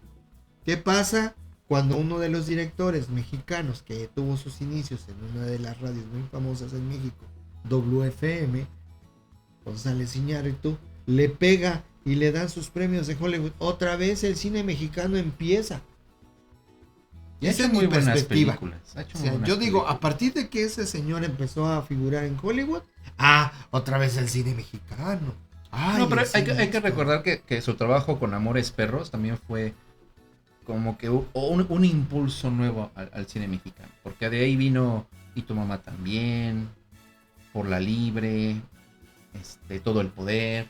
¿Qué pasa cuando uno de los directores mexicanos que tuvo sus inicios en una de las radios muy famosas en México, WFM, González Iñárritu, le pega y le dan sus premios de Hollywood? Otra vez el cine mexicano empieza. Y ha Esa hecho es mi muy buenas perspectiva. películas. O sea, yo digo, a partir de que ese señor empezó a figurar en Hollywood, otra vez el cine mexicano. Ay, No, pero el hay que cine recordar que su trabajo con Amores Perros también fue como que un impulso nuevo al cine mexicano. Porque de ahí vino Y tu mamá también, Por la Libre, Todo el Poder.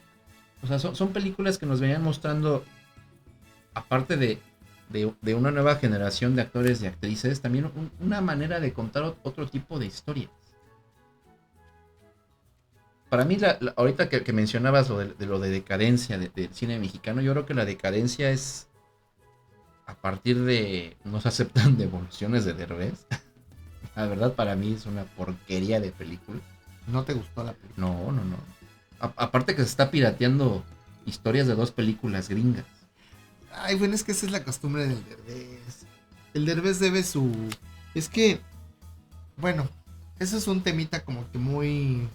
O sea, son películas que nos venían mostrando, aparte de una nueva generación de actores y actrices, también una manera de contar otro tipo de historias. Para mí, ahorita que mencionabas lo de decadencia del cine mexicano, yo creo que la decadencia es a partir de no se aceptan devoluciones de Derbez. La verdad, para mí es una porquería de película. ¿No te gustó la película? No. Aparte que se está pirateando historias de 2 películas gringas. Ay, bueno, es que esa es la costumbre del Derbez. El Derbez debe su... Es que, bueno, eso es un temita como que muy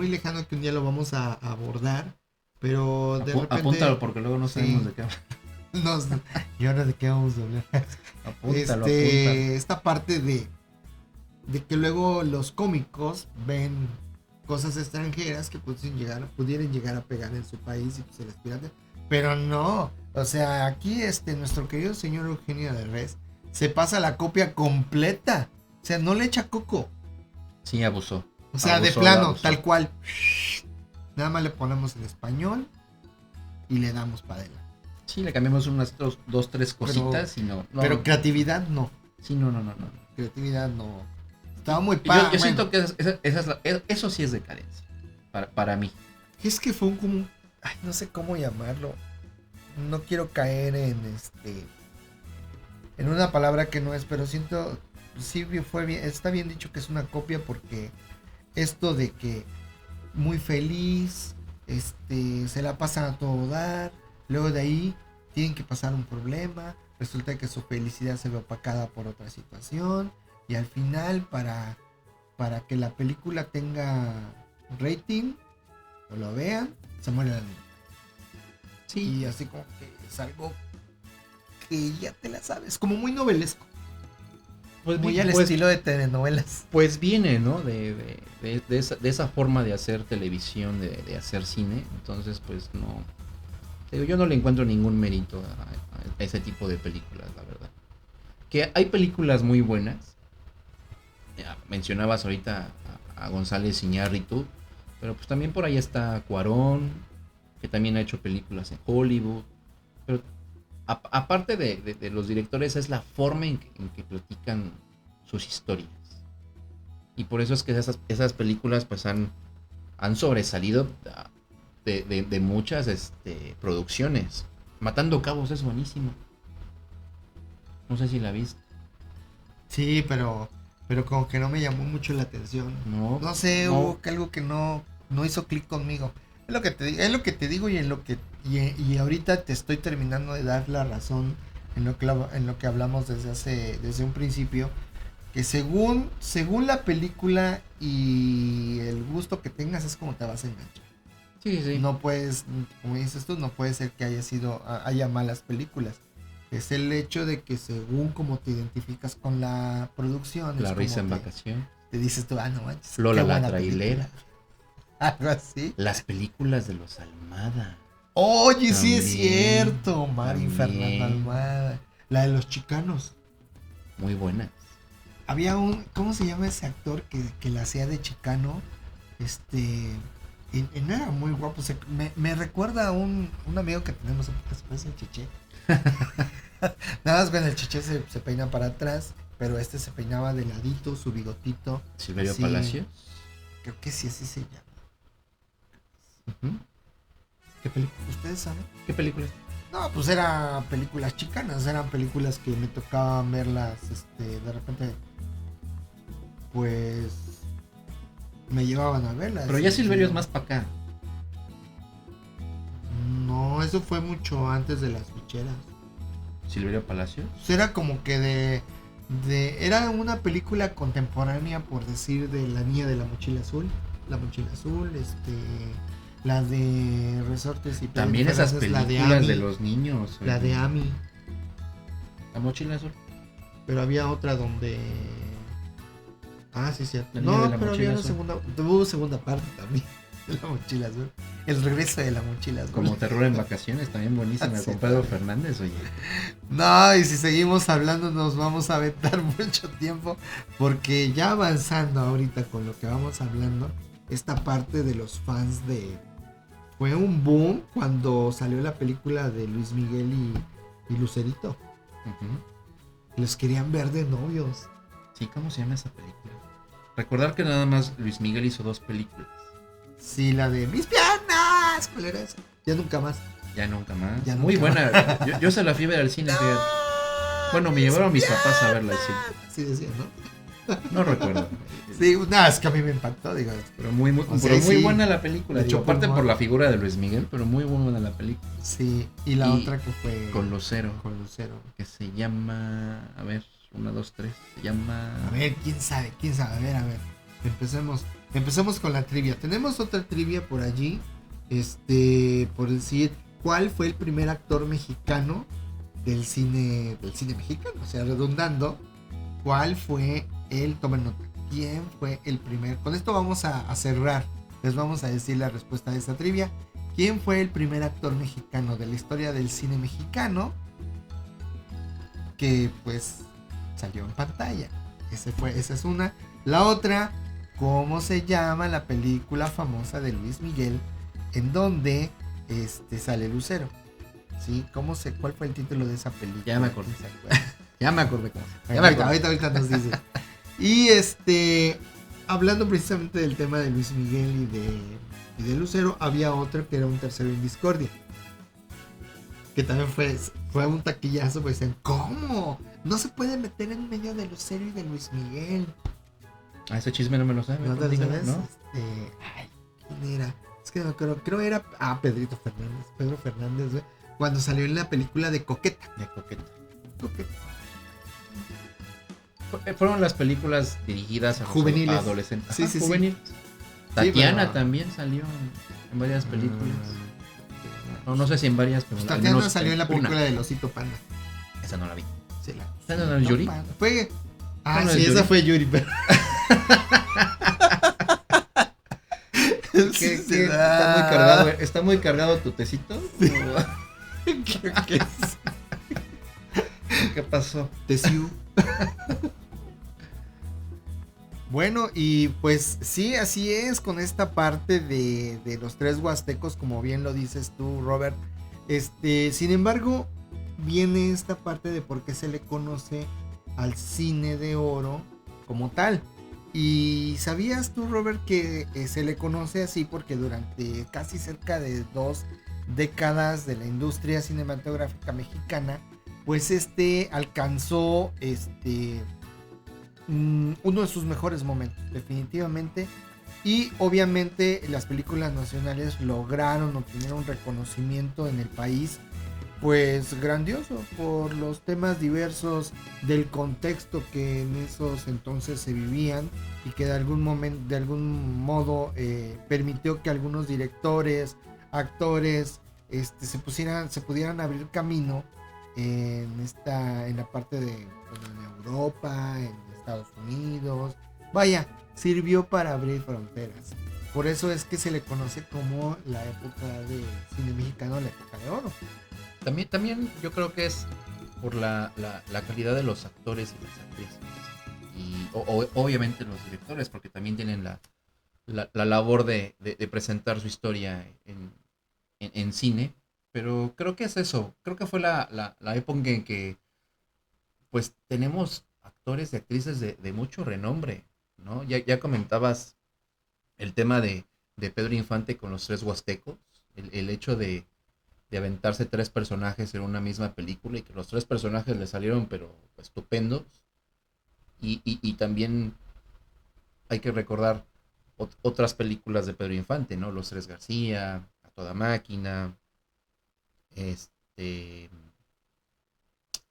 lejano, que un día lo vamos a abordar. Pero de repente... Apúntalo porque luego no sabemos de qué hablar. ¿Y ahora de qué vamos a hablar? Apúntalo. Esta parte de que luego los cómicos ven cosas extranjeras que pudieran llegar a pegar en su país y pues se les pirate. Pero no, o sea, aquí nuestro querido señor Eugenio Derbez se pasa la copia completa. O sea, no le echa coco. Sí, abusó. O sea, de plano, tal cual. Nada más le ponemos el español y le damos para adelante. Sí, le cambiamos unas 2, 3 cositas y no. Pero creatividad no. Sí, no. Creatividad no. Estaba muy padre. Yo siento que eso sí es decadencia. Para mí. Es que fue como... Ay, no sé cómo llamarlo. No quiero caer en una palabra que no es, pero siento... Sí fue bien, está bien dicho que es una copia, porque esto de que muy feliz, se la pasan a todo dar, luego de ahí tienen que pasar un problema, resulta que su felicidad se ve opacada por otra situación, y al final para que la película tenga rating o lo vean, se muere la niña. Sí. Y así como que es algo que ya te la sabes, como muy novelesco. Pues muy al estilo de telenovelas. Pues viene, ¿no? De esa forma de hacer televisión, de hacer cine. Entonces, pues no. Digo, yo no le encuentro ningún mérito a ese tipo de películas, la verdad. Que hay películas muy buenas. Ya, mencionabas ahorita a González Iñárritu, pero pues también por ahí está Cuarón, que también ha hecho películas en Hollywood. Pero aparte de los directores, es la forma en que platican sus historias. Y por eso es que esas películas pues han sobresalido de muchas producciones. Matando Cabos es buenísimo. No sé si la viste. Sí, pero como que no me llamó mucho la atención. No sé, hubo algo que no hizo clic conmigo. Es lo que te digo, y ahorita te estoy terminando de dar la razón en lo que hablamos desde un principio, que según la película y el gusto que tengas es como te vas a enganchar. Sí. No puedes, como dices tú, no puede ser que haya malas películas. Es el hecho de que según como te identificas con la producción. La risa en vacaciones. te dices tú, no manches. Lola qué la buena trailera. película. Algo así. Las películas de los Almada. Oye, sí es También, cierto. Mari también. Fernanda Almada. La de los Chicanos. Muy buenas. Había ¿cómo se llama ese actor que la hacía de Chicano? Y no era muy guapo. Me recuerda a un amigo que tenemos, después el Cheche. Nada más con el Cheche se peina para atrás, pero se peinaba de ladito, su bigotito. Silverio así. Palacios. Creo que sí, así se llama. Ujú. ¿Qué película? ¿Ustedes saben? ¿Qué película? No, pues eran películas chicanas, eran películas que me tocaban verlas, de repente, pues, me llevaban a verlas. Pero ya Silverio es más para acá. No, eso fue mucho antes de las ficheras. Silverio Palacios. Pues era como que era una película contemporánea, por decir, de La Niña de la Mochila Azul. La Mochila Azul, la de Resortes y También esas Fernández, películas de los niños. La de oye. Ami. La Mochila Azul. Pero había otra donde... sí, cierto. La Niña No, de la pero Mochila había Azul. hubo segunda parte también de La Mochila Azul. El regreso de La Mochila Azul. Como Terror en Vacaciones, también buenísima, Sí, con Pedro Fernández, oye. No, y si seguimos hablando nos vamos a aventar mucho tiempo, porque ya avanzando ahorita con lo que vamos hablando, esta parte de los fans fue un boom cuando salió la película de Luis Miguel y Lucerito. Ujú. Los querían ver de novios. Sí, ¿cómo se llama esa película? Recordar que nada más Luis Miguel hizo 2 películas. Sí, la de Mis Piernas. ¿Cuál era esa? Ya nunca más. Ya nunca más. Ya Muy nunca buena. Yo se la fui a ver al cine, fíjate. Bueno, me llevaron mis papás a verla al cine. Sí decía, ¿no? No recuerdo. Sí, no, es que a mí me impactó, digo. Pero muy O sea, pero muy sí. buena la película. De Digo, hecho, aparte por- por la figura de Luis Miguel, pero muy buena la película. Sí, y la Y otra que fue Con Lucero. con Lucero. Que se llama. A ver, 1, 2, 3. Se llama. A ver, quién sabe. A ver. Empecemos con la trivia. Tenemos otra trivia por allí. Por decir, ¿cuál fue el primer actor mexicano del cine mexicano? O sea, redundando, ¿cuál fue tomen nota, quién fue el primer? Con esto vamos a cerrar. Les vamos a decir la respuesta de esta trivia. ¿Quién fue el primer actor mexicano de la historia del cine mexicano que pues salió en pantalla? Esa es una. La otra, ¿cómo se llama la película famosa de Luis Miguel en donde sale Lucero? ¿Sí? ¿Cuál fue el título de esa película? Ya me acordé. ¿Se acuerdan? Ya me acordé cómo se llama. Ahorita nos dice. Y hablando precisamente del tema de Luis Miguel y de Lucero, había otro que era Un Tercero en Discordia. Que también fue un taquillazo, pues decían, ¿cómo? No se puede meter en medio de Lucero y de Luis Miguel. Ese chisme no me lo sabe. ¿No te lo dígame, sabes? ¿no? Ay, ¿quién era? Es que no creo era Pedro Fernández, güey, cuando salió en la película de Coqueta. De Coqueta. Coqueta. Fueron las películas dirigidas a los Juveniles. adolescentes. Sí, sí, sí. juveniles. Tatiana pero- también salió en varias películas. No sé si en varias, pero Pues al Tatiana menos salió en la película una. del Osito Panda. Esa no la vi. Sí, ¿Esa no era Yuri? Fue. ¿Esa no Sí, es esa Yuri? fue Yuri, pero. ¿Qué? ¿Está muy cargado tu tecito? ¿Qué ¿Qué pasó? Tesiu. Bueno, y pues sí, así es con esta parte de los 3 huastecos, como bien lo dices tú, Robert. Sin embargo, viene esta parte de por qué se le conoce al cine de oro como tal. Y ¿sabías tú, Robert, que se le conoce así porque durante casi cerca de 2 décadas de la industria cinematográfica mexicana, pues alcanzó uno de sus mejores momentos, definitivamente? Y obviamente las películas nacionales lograron obtener un reconocimiento en el país pues grandioso por los temas diversos del contexto que en esos entonces se vivían y que de algún modo permitió que algunos directores, actores se pudieran abrir camino en la parte de en Europa, en Estados Unidos, Vaya, sirvió para abrir fronteras. Por eso es que se le conoce como la época de cine mexicano, la época de oro. También yo creo que es por la calidad de los actores y las actrices. Y obviamente los directores, porque también tienen la labor de presentar su historia en cine. Pero creo que es eso. Creo que fue la época en que pues tenemos actores y actrices de mucho renombre, ¿no? Ya comentabas el tema de Pedro Infante con los tres huastecos, el hecho de aventarse tres personajes en una misma película y que los tres personajes le salieron pero estupendos. Y también hay que recordar otras películas de Pedro Infante, ¿no? Los Tres García, A Toda Máquina, este,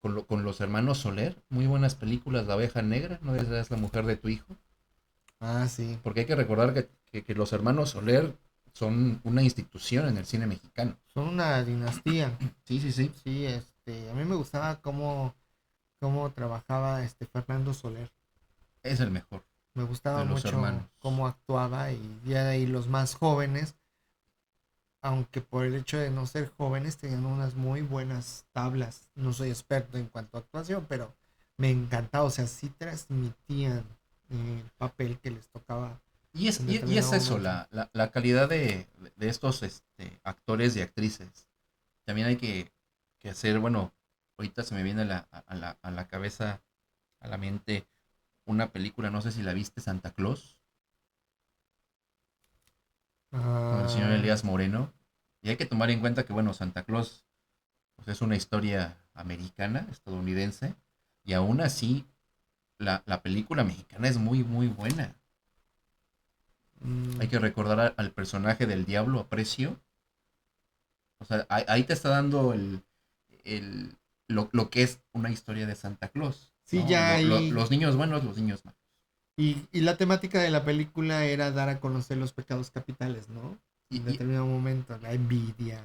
con los hermanos Soler, muy buenas películas, La Abeja Negra, ¿no es la mujer de tu hijo? Ah, sí. Porque hay que recordar que los hermanos Soler son una institución en el cine mexicano. Son una dinastía. Sí, sí, sí. Sí, a mí me gustaba cómo trabajaba Fernando Soler. Es el mejor Me gustaba de los mucho hermanos. cómo actuaba y ya de ahí los más jóvenes, aunque por el hecho de no ser jóvenes tenían unas muy buenas tablas. No soy experto en cuanto a actuación, pero me encantaba, o sea, sí transmitían el papel que les tocaba Y es, en y, y es determinado eso, momento. la calidad de estos actores y actrices. También hay que hacer, bueno, ahorita se me viene a la cabeza, a la mente, una película, no sé si la viste, Santa Claus, con el señor Ah, Elías Moreno. Y hay que tomar en cuenta que, bueno, Santa Claus pues, es una historia americana, estadounidense, y aún así la película mexicana es muy, muy buena. mm, Hay que recordar al personaje del Diablo Aprecio. O sea, ahí te está dando el, lo que es una historia de Santa Claus, sí, ¿no? ya ahí. Los niños buenos, los niños malos. Y la temática de la película era dar a conocer los pecados capitales, ¿no? Y, En y determinado momento, la envidia.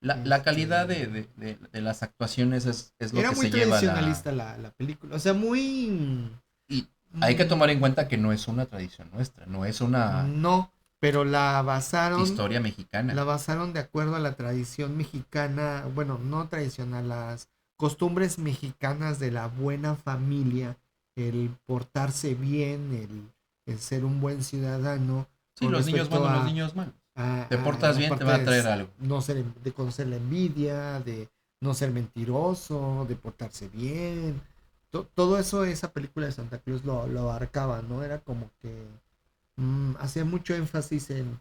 la calidad Este, de las actuaciones es lo Era que muy se lleva tradicionalista la película, o sea, muy. Y hay que tomar en mm, cuenta que no es una tradición nuestra, no es una no, pero historia mexicana. la basaron de acuerdo a la tradición mexicana, bueno, no tradicional, las costumbres mexicanas de la buena familia, el portarse bien, el ser un buen ciudadano Sí, con los niños respecto buenos, los niños malos. Te a portas la bien, te parte va a traer algo. no ser, de conocer la envidia, de no ser mentiroso, de portarse bien. Todo eso, esa película de Santa Cruz lo abarcaba, ¿no? Era como que hacía mucho énfasis en,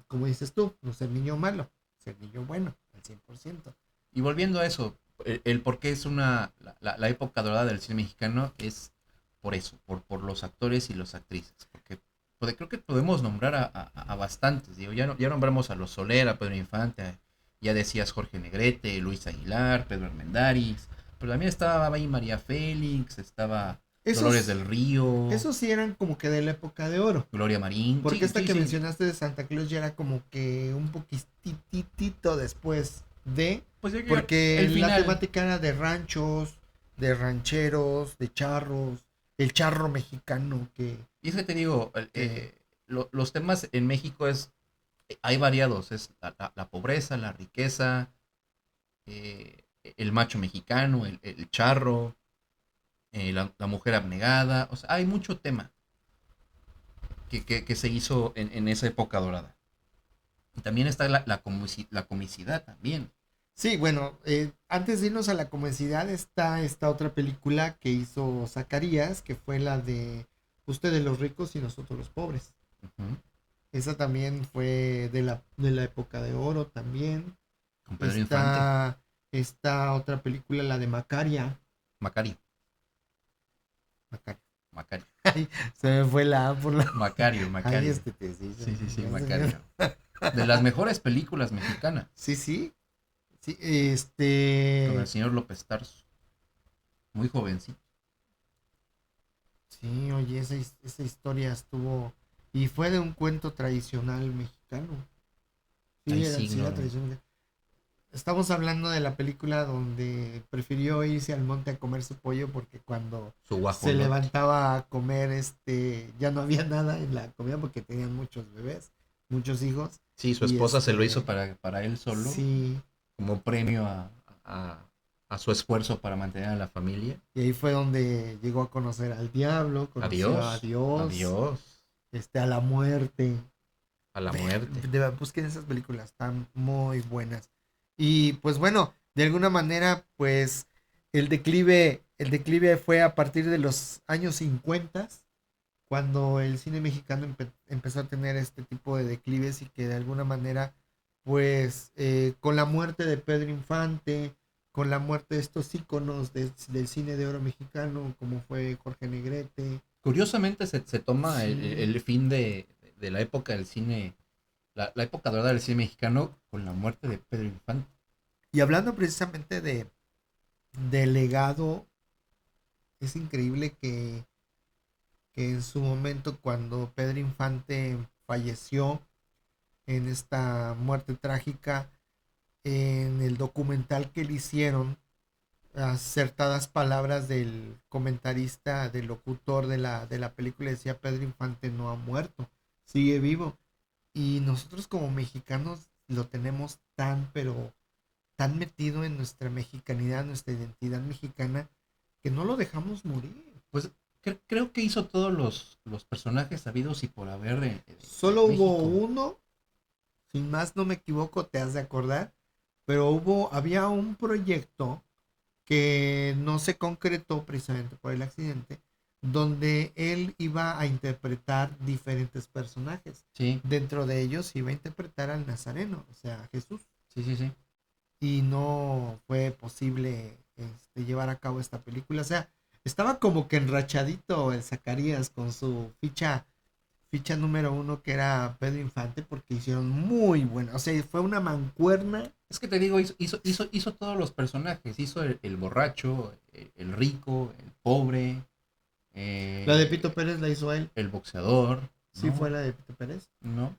como dices tú, no ser niño malo, ser niño bueno, al 100%. Y volviendo a eso, el por qué es la época dorada del cine mexicano es por eso, por los actores y las actrices. Porque creo que podemos nombrar a bastantes. Digo, ya nombramos a los Soler, a Pedro Infante, ya decías Jorge Negrete, Luis Aguilar, Pedro Armendáriz, pero también estaba ahí María Félix, estaba Dolores Esos, del Río, esos sí eran como que de la época de oro. Gloria Marín. Porque Sí, esta sí, que sí. mencionaste de Santa Claus ya era como que un poquitito después de, Pues ya que porque el la final. temática era de ranchos, de rancheros, de charros, el charro mexicano Y es que te digo, que los temas en México hay variados, es la pobreza, la riqueza, el macho mexicano, el charro, la mujer abnegada, o sea, hay mucho tema que se hizo en esa época dorada. Y también está la comicidad también. sí, bueno, antes de irnos a la comicidad está esta otra película que hizo Zacarías, que fue la de Ustedes los ricos y nosotros los pobres. Ujú. Esa también fue de la época de oro también. Con Pedro Infante, Está esta otra película, la de Macaria. Macario, Macaria. Macario, Ay, se me fue la A por la. Macario, Ay, Macario. te sí, Sí, sí, sí, ya Macario. De las mejores películas mexicanas, sí, sí. Sí, con el señor López Tarso, muy jovencito. sí, oye, esa historia estuvo. Y fue de un cuento tradicional mexicano. Ahí Sí, era sí, sí, era no. tradicional. estamos hablando de la película donde prefirió irse al monte a comer su pollo porque cuando Su se guajolote. levantaba a comer, ya no había nada en la comida porque tenían muchos bebés, muchos hijos. Sí, su Y esposa se lo hizo para él solo, Sí, como premio a, a su esfuerzo para mantener a la familia. y ahí fue donde llegó a conocer al diablo, conoció a Adiós. Dios, Adiós. a la muerte. A la muerte. Busquen esas películas, están muy buenas. Y pues bueno, de alguna manera, pues el declive fue a partir de los años 50, cuando el cine mexicano empezó a tener este tipo de declives y que de alguna manera, pues con la muerte de Pedro Infante, con la muerte de estos íconos del cine de oro mexicano, como fue Jorge Negrete. Curiosamente se toma Sí. el fin de la época del cine, la época dorada del cine mexicano con la muerte de Pedro Infante. Y hablando precisamente de legado, es increíble que en su momento, cuando Pedro Infante falleció en esta muerte trágica, en el documental que le hicieron, acertadas palabras del comentarista, del locutor de la película, decía: Pedro Infante no ha muerto, sigue vivo. Y nosotros como mexicanos lo tenemos pero tan metido en nuestra mexicanidad, nuestra identidad mexicana, que no lo dejamos morir. Pues creo que hizo todos los personajes sabidos y por haber de Solo hubo México. uno, sin más no me equivoco, te has de acordar, pero había un proyecto que no se concretó precisamente por el accidente, donde él iba a interpretar diferentes personajes. Sí, Dentro de ellos iba a interpretar al Nazareno, o sea, a Jesús. sí. Y no fue posible llevar a cabo esta película. O sea, estaba como que enrachadito el Zacarías con su ficha número 1, que era Pedro Infante, porque hicieron muy buena. O sea, fue una mancuerna. Es que te digo, hizo todos los personajes. Hizo el borracho, el rico, el pobre, La de Pito Pérez la hizo él. el boxeador. Sí, ¿no? fue la de Pito Pérez. ¿No?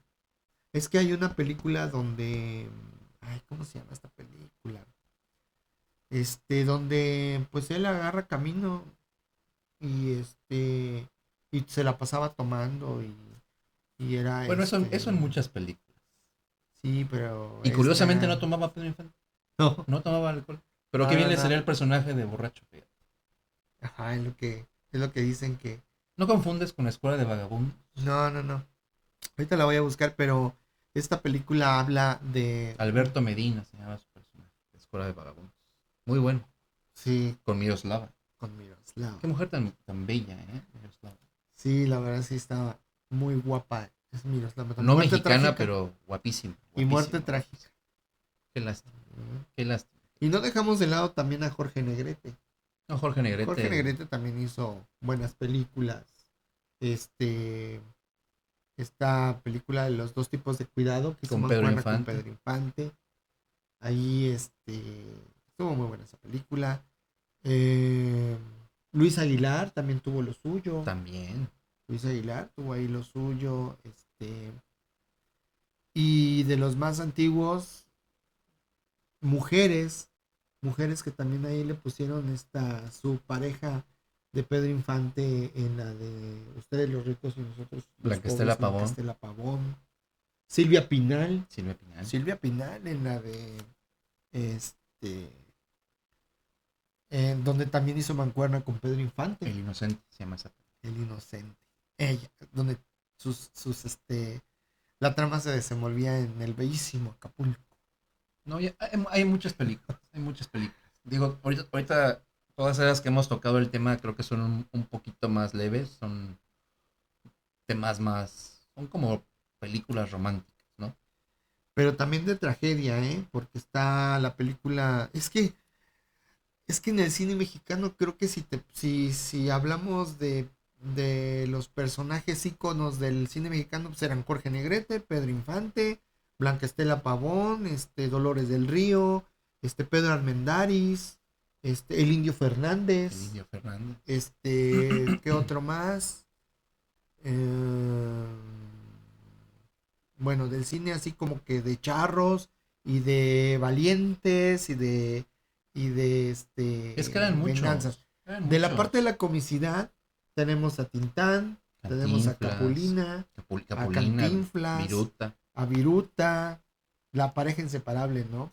Es que hay una película donde... Ay, ¿cómo se llama esta película? Donde pues él agarra camino y y se la pasaba tomando y era Bueno, eso en muchas películas. Sí, pero Y curiosamente no tomaba Pedro Infante. no. No tomaba alcohol. Pero No, qué bien no, le no. sería el personaje de borracho. Fíjate. Ajá, es lo que dicen que No confundes con Escuela de Vagabundos. no. Ahorita la voy a buscar, pero esta película habla de Alberto Medina se llama su personaje. Escuela de Vagabundos. Muy bueno. sí, Con Miroslava. con Miroslava. Qué mujer tan bella, ¿eh? Miroslava. Sí, la verdad sí estaba muy guapa. Es Miroslava. No Muerte mexicana, trágica pero guapísima. y muerte guapísima. trágica. Qué lástima. Qué lástima. Y no dejamos de lado también a Jorge Negrete. No, Jorge Negrete. Jorge Negrete también hizo buenas películas. Esta película de los dos tipos de cuidado, que Con hizo Pedro mancuerna con Infante. Pedro Infante. Ahí estuvo muy buena esa película. Luis Aguilar también tuvo lo suyo. También. Luis Aguilar tuvo ahí lo suyo. Y de los más antiguos, mujeres que también ahí le pusieron su pareja de Pedro Infante en la de Ustedes los ricos y nosotros los Blanca Estela pobres, Pavón. Blanca Estela Pavón. Silvia Pinal. Silvia Pinal. Silvia Pinal en la de donde también hizo mancuerna con Pedro Infante. El Inocente se llama esa. El Inocente. Ella, donde la trama se desenvolvía en el bellísimo Acapulco. No, hay muchas películas. Hay muchas películas. Digo, ahorita todas esas que hemos tocado el tema creo que son un poquito más leves. Son temas más. Son como películas románticas, ¿no? Pero también de tragedia, porque está la película. Es que en el cine mexicano creo que si hablamos de los personajes íconos del cine mexicano, pues eran Jorge Negrete, Pedro Infante, Blanca Estela Pavón, Dolores del Río, Pedro Armendáriz, el Indio Fernández, El Indio Fernández. ¿qué otro más? Bueno, del cine así como que de charros y de valientes y de Es que eran muchos. venganzas. Eran De la muchos. parte de la comicidad tenemos a Tintán, tenemos a Cantinflas, Capulina, Capulina, Cantinflas, Viruta. a Viruta, la pareja inseparable, ¿no?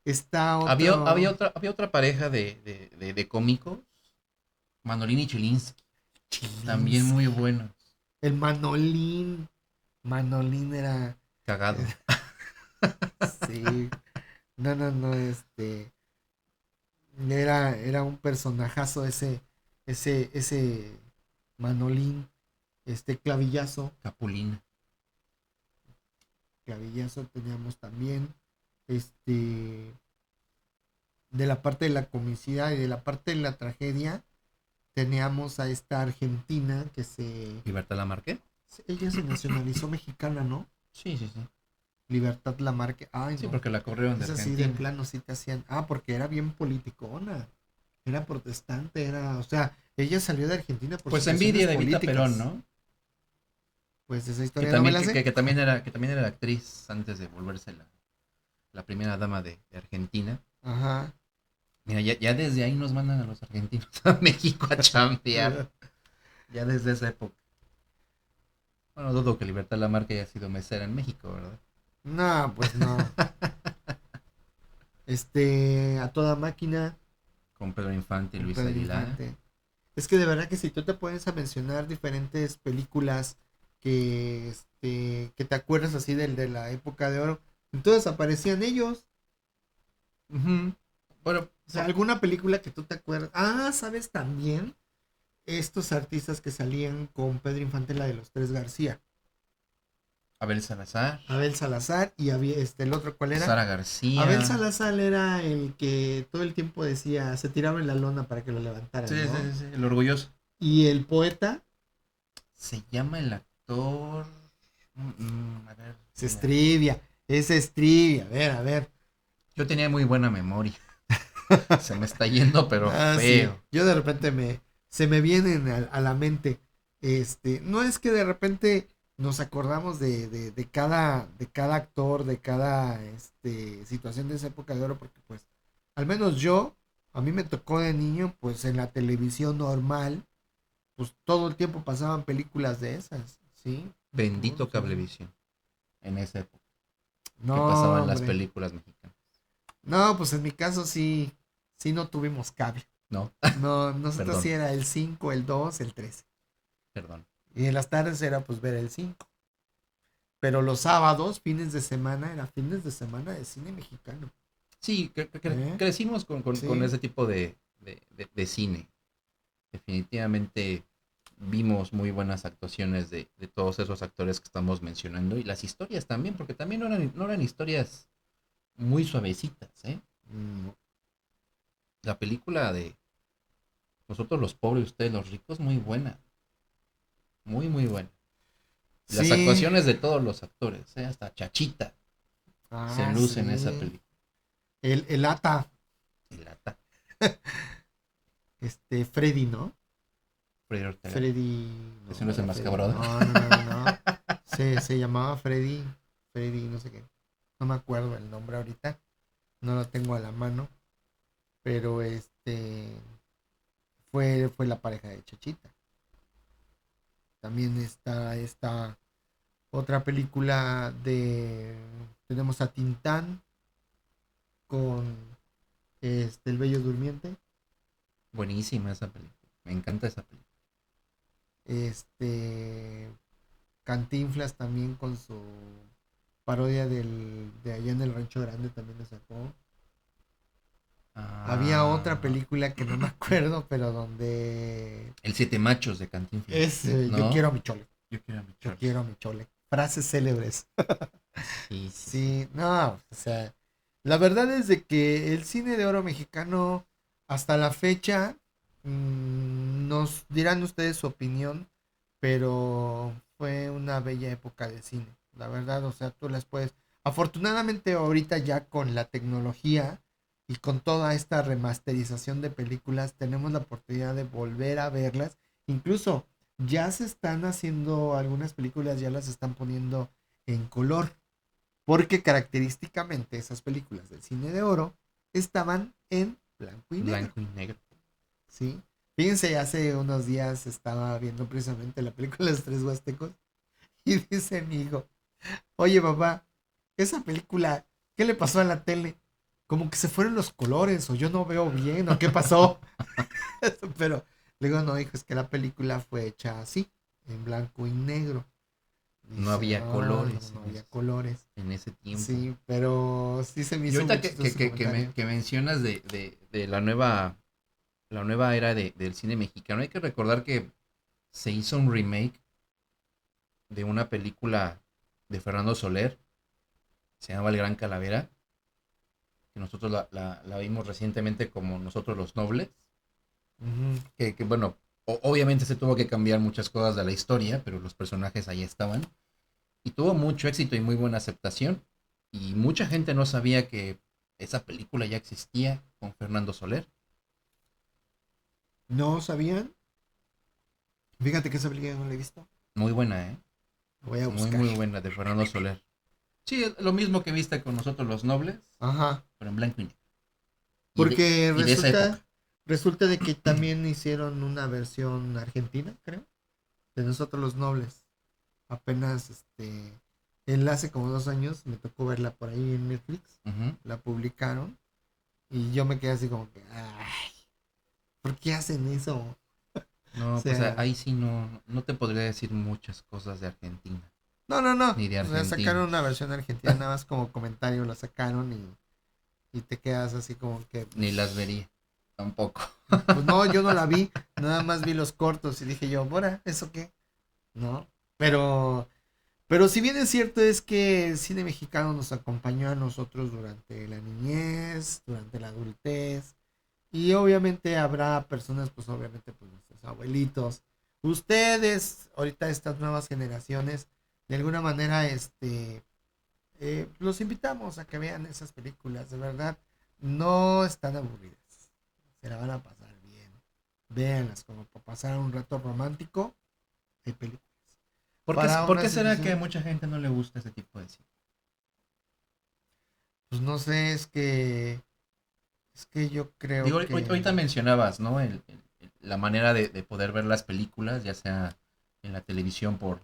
Está otro... Había otra pareja de cómicos, Manolín y Chilinsky, también muy buenos. El Manolín. Manolín era... Cagado. Sí. No, era un personajazo ese Manolín, Clavillazo teníamos también, de la parte de la comicidad y de la parte de la tragedia, teníamos a esta argentina que ¿Libertad Lamarque? ella se nacionalizó mexicana, ¿no? Sí. Libertad Lamarque, ay Sí, no, porque la corrieron de es así de Argentina. plano sí te hacían, porque era bien politicona, era protestante, o sea, ella salió de Argentina por Pues situaciones envidia de Evita políticas. Perón, ¿no? Pues esa Que historia no me también, la sé. que también era actriz antes de volverse la primera dama de Argentina. Ajá. Mira, ya desde ahí nos mandan a los argentinos a México a chambear. Ya desde esa época. Bueno, dudo que Libertad Lamarque haya sido mesera en México, ¿verdad? No, pues no. A toda máquina. Con Pedro Infante y con Luis Pedro Aguilar. Infante. Es que de verdad que si tú te pones a mencionar diferentes películas que te acuerdas así de la época de oro, entonces aparecían ellos. Ujú. Bueno, O sea, alguna película que tú te acuerdas. ¿Sabes también? Estos artistas que salían con Pedro Infante, la de los Tres García. Abel Salazar, Abel Salazar y había el otro, ¿cuál era? Sara García. Abel Salazar era el que todo el tiempo decía, se tiraba en la lona para que lo levantaran, Sí, ¿no? sí, el orgulloso. Y el poeta Se llama el actor. A ver. es Estribia, a ver. Yo tenía muy buena memoria. Se me está yendo, pero Sí. feo. Yo de repente se me vienen a la mente, no es que de repente nos acordamos de cada actor, de cada situación de esa época de oro, porque pues, al menos a mí me tocó de niño, pues en la televisión normal, pues todo el tiempo pasaban películas de esas, ¿sí? Bendito Cablevisión. En esa época. No, Que pasaban las hombre. películas mexicanas. No, pues en mi caso sí no tuvimos cable. No, No, nosotros Perdón. sí era el 5, el 2, el 13. perdón. Y en las tardes era pues ver el 5. Pero los sábados, fines de semana, era fines de semana de cine mexicano. Sí, ¿Eh? crecimos Sí. con ese tipo de cine. Definitivamente vimos muy buenas actuaciones de todos esos actores que estamos mencionando. Y las historias también, porque también no eran historias muy suavecitas, ¿eh? La película de Nosotros los pobres y ustedes los ricos, muy buena. Muy, muy buena. Y las Sí. actuaciones de todos los actores, ¿eh? Hasta Chachita se luce en sí. esa película. El Ata, El Ata, Freddy, ¿no? Freddy Ortega. Freddy. ¿Ese no es el era Freddy. mascabrodo? No. Se llamaba Freddy, no sé qué. No me acuerdo el nombre ahorita. No lo tengo a la mano. Pero fue la pareja de Chachita. También está esta otra película tenemos a Tintán con El Bello Durmiente. Buenísima esa película. Me encanta esa película. Cantinflas también con su parodia de allá en el Rancho Grande también lo sacó. Había otra película que no me acuerdo, pero donde El Siete Machos de Cantinflas. ¿no? Yo quiero a mi chole. Yo quiero a mi Yo Charles. quiero a mi chole. Frases célebres. Sí. Sí, no, o sea, la verdad es de que el cine de oro mexicano hasta la fecha, nos dirán ustedes su opinión, pero fue una bella época de cine, la verdad, o sea, tú las puedes, afortunadamente ahorita ya con la tecnología y con toda esta remasterización de películas, tenemos la oportunidad de volver a verlas, incluso ya se están haciendo algunas películas, ya las están poniendo en color. porque característicamente esas películas del cine de oro estaban en blanco y negro. Blanco y negro. ¿Sí? Fíjense, hace unos días estaba viendo precisamente la película Los Tres Huastecos y dice mi hijo, oye papá, esa película, ¿qué le pasó a la tele? Como que se fueron los colores o yo no veo bien o qué pasó. Pero le digo, no, hijo, es que la película fue hecha así, en blanco y negro. No había colores No en había colores. en ese tiempo. Sí, pero sí se me Y hizo ahorita muy chistoso ese comentario. que mencionas de la nueva era del cine mexicano, hay que recordar que se hizo un remake de una película de Fernando Soler, se llama El Gran Calavera, que nosotros la vimos recientemente como Nosotros los Nobles, Ujú. que bueno, obviamente se tuvo que cambiar muchas cosas de la historia, pero los personajes ahí estaban, y tuvo mucho éxito y muy buena aceptación, y mucha gente no sabía que esa película ya existía con Fernando Soler. ¿No sabían? Fíjate que esa película no la he visto. Muy buena, ¿eh? La voy a Muy, buscar. muy buena, de Fernando Soler. Sí, es lo mismo que viste con Nosotros los Nobles, Ajá. pero en blanco y negro. Porque Y de esa época. resulta de que también hicieron una versión argentina, creo, de Nosotros los Nobles. Apenas él hace como 2 años me tocó verla por ahí en Netflix. Ujú. La publicaron y yo me quedé así como que, ay, ¿por qué hacen eso? O No, pues sea, ahí sí no te podría decir muchas cosas de Argentina, no. ni de O sea, sacaron una argentinos, versión argentina, nada más como comentario la sacaron y te quedas así como que, ni las pues, vería, tampoco. pues no, yo no la vi, nada más vi los cortos y dije yo, ¿bora? ¿Eso qué? ¿No? Pero, pero si bien es cierto es que el cine mexicano nos acompañó a nosotros durante la niñez, durante la adultez, y obviamente habrá personas, pues obviamente, pues nuestros abuelitos, ustedes, ahorita estas nuevas generaciones, de alguna manera, los invitamos a que vean esas películas, de verdad, no están aburridas, se la van a pasar bien, véanlas como para pasar un rato romántico, hay películas. Para Por una qué será que a situación, mucha gente no le gusta ese tipo de cine? pues no sé, es que yo creo Digo, que, ahorita mencionabas, ¿no? La manera de poder ver las películas, ya sea en la televisión por,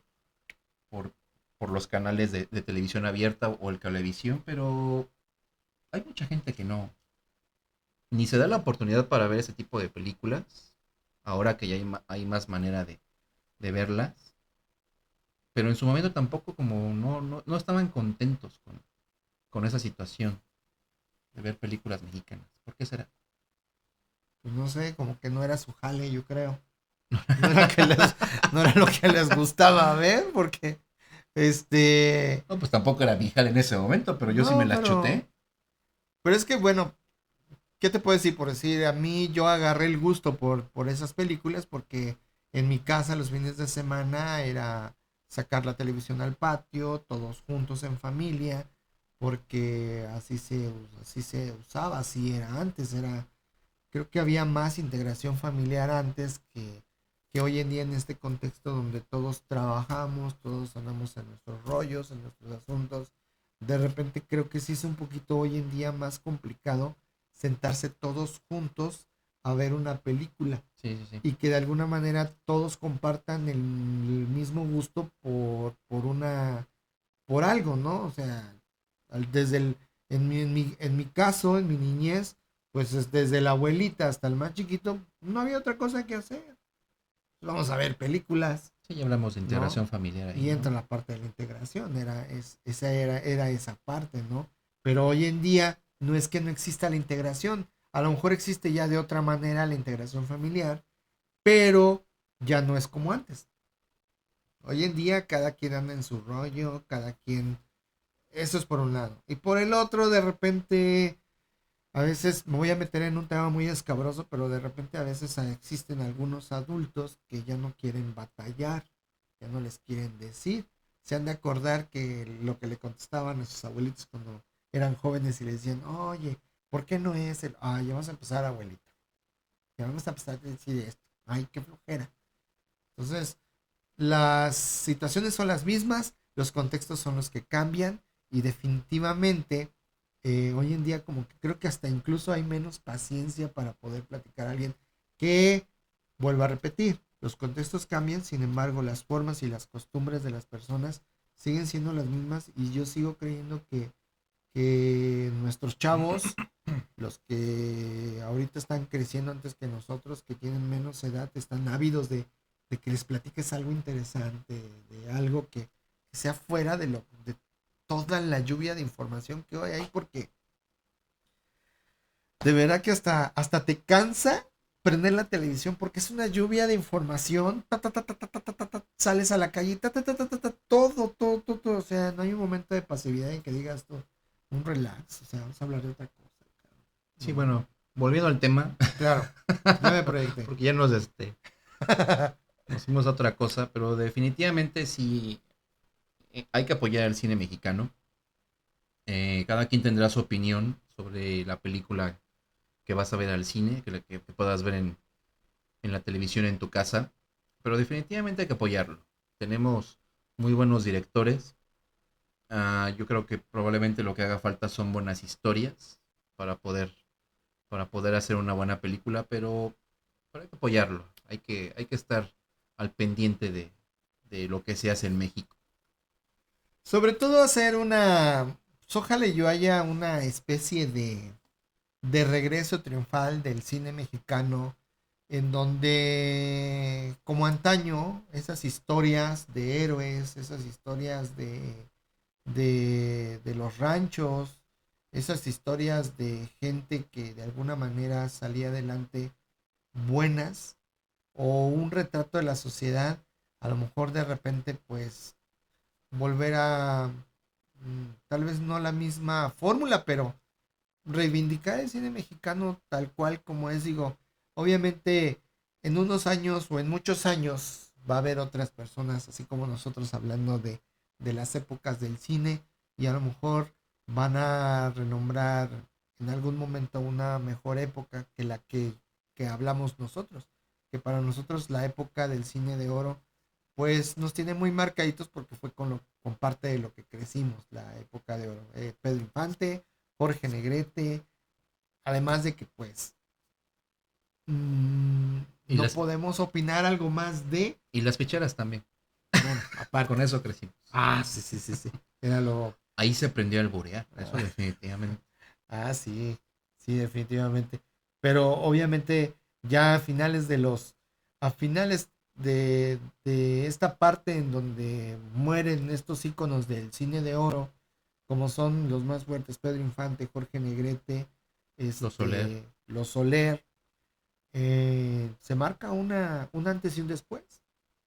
por los canales de televisión abierta o el cablevisión, pero hay mucha gente que no, ni se da la oportunidad para ver ese tipo de películas, ahora que ya hay más manera de verlas, pero en su momento tampoco como no estaban contentos con esa situación de ver películas mexicanas. ¿Por qué será? pues no sé, como que no era su jale, yo creo. No era, no era lo que les gustaba ver, porque, No, pues tampoco era mi jale en ese momento, pero yo sí me no, la chuté. pero es que bueno, ¿qué te puedo decir? Por decir, a mí yo agarré el gusto por esas películas porque en mi casa los fines de semana era sacar la televisión al patio, todos juntos en familia, porque así se usaba, así era antes, creo que había más integración familiar antes que hoy en día en este contexto donde todos trabajamos, todos andamos en nuestros rollos, en nuestros asuntos. De repente creo que sí es un poquito hoy en día más complicado sentarse todos juntos a ver una película Sí, sí, sí. y que de alguna manera todos compartan el mismo gusto por algo, ¿no? O sea, desde en mi caso, en mi niñez, pues desde la abuelita hasta el más chiquito, no había otra cosa que hacer. Vamos a ver películas, Sí, ya hablamos de ¿no? integración familiar ahí, Y entra ¿no? la parte de la integración, era esa parte, ¿no? Pero hoy en día no es que no exista la integración, a lo mejor existe ya de otra manera la integración familiar, pero ya no es como antes. Hoy en día cada quien anda en su rollo, cada quien, eso es por un lado. Y por el otro, de repente, a veces me voy a meter en un tema muy escabroso, pero de repente a veces existen algunos adultos que ya no quieren batallar, ya no les quieren decir. Se han de acordar que lo que le contestaban a sus abuelitos cuando eran jóvenes y les decían, oye, ¿por qué no es el? Ay, ya vamos a empezar, abuelita. Ya vamos a empezar a decir esto. Ay, qué flojera. Entonces, las situaciones son las mismas, los contextos son los que cambian Y definitivamente, hoy en día como que creo que hasta incluso hay menos paciencia para poder platicar a alguien que, vuelvo a repetir, los contextos cambian, sin embargo las formas y las costumbres de las personas siguen siendo las mismas y yo sigo creyendo que nuestros chavos, los que ahorita están creciendo antes que nosotros, que tienen menos edad, están ávidos de que les platiques algo interesante, de algo que sea fuera de toda la lluvia de información que hoy hay, porque de verdad que hasta te cansa prender la televisión porque es una lluvia de información, sales a la calle, todo, o sea, no hay un momento de pasividad en que digas tú, un relax, o sea, vamos a hablar de otra cosa. Sí, bueno, volviendo al tema, Claro, ya me proyecté. porque ya nos fuimos a otra cosa, pero definitivamente sí hay que apoyar el cine mexicano. Cada quien tendrá su opinión sobre la película que vas a ver al cine, que puedas ver en la televisión en tu casa, pero definitivamente hay que apoyarlo. Tenemos muy buenos directores. Yo creo que probablemente lo que haga falta son buenas historias para poder, para poder hacer una buena película, pero hay que apoyarlo. Hay que estar al pendiente de lo que se hace en México. Sobre todo hacer ojalá yo haya una especie de regreso triunfal del cine mexicano, en donde, como antaño, esas historias de héroes, esas historias de los ranchos, esas historias de gente que de alguna manera salía adelante buenas, o un retrato de la sociedad, a lo mejor de repente pues volver a, tal vez no la misma fórmula, pero reivindicar el cine mexicano tal cual como es, digo, obviamente en unos años o en muchos años va a haber otras personas, así como nosotros, hablando de las épocas del cine, y a lo mejor van a renombrar en algún momento una mejor época que la que hablamos nosotros, que para nosotros la época del cine de oro pues nos tiene muy marcaditos porque fue con parte de lo que crecimos, la época de oro. Pedro Infante, Jorge Negrete, además de que pues Y no las, podemos opinar algo más de, y las ficheras también. bueno, aparte. Con eso crecimos. Sí, era lo, Ahí se aprendió a alburear, eso definitivamente. sí, sí, definitivamente. Pero obviamente ya a finales de esta parte en donde mueren estos íconos del cine de oro, como son los más fuertes, Pedro Infante, Jorge Negrete, Los Soler. Los Soler, se marca un antes y un después.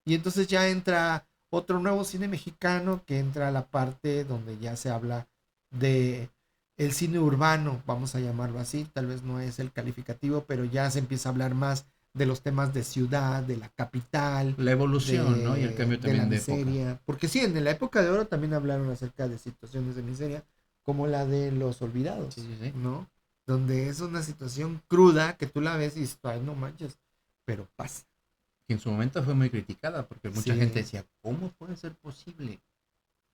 Y entonces ya entra otro nuevo cine mexicano, que entra a la parte donde ya se habla de el cine urbano, vamos a llamarlo así, tal vez no es el calificativo, pero ya se empieza a hablar más de los temas de ciudad, de la capital, La evolución, ¿no? Y el cambio de la también de época. miseria. Porque sí, en la época de oro también hablaron acerca de situaciones de miseria, como la de Los Olvidados, Sí. ¿no? Donde es una situación cruda que tú la ves y dices, ay, no manches, pero pasa. Que en su momento fue muy criticada porque mucha Sí. gente decía, ¿cómo puede ser posible?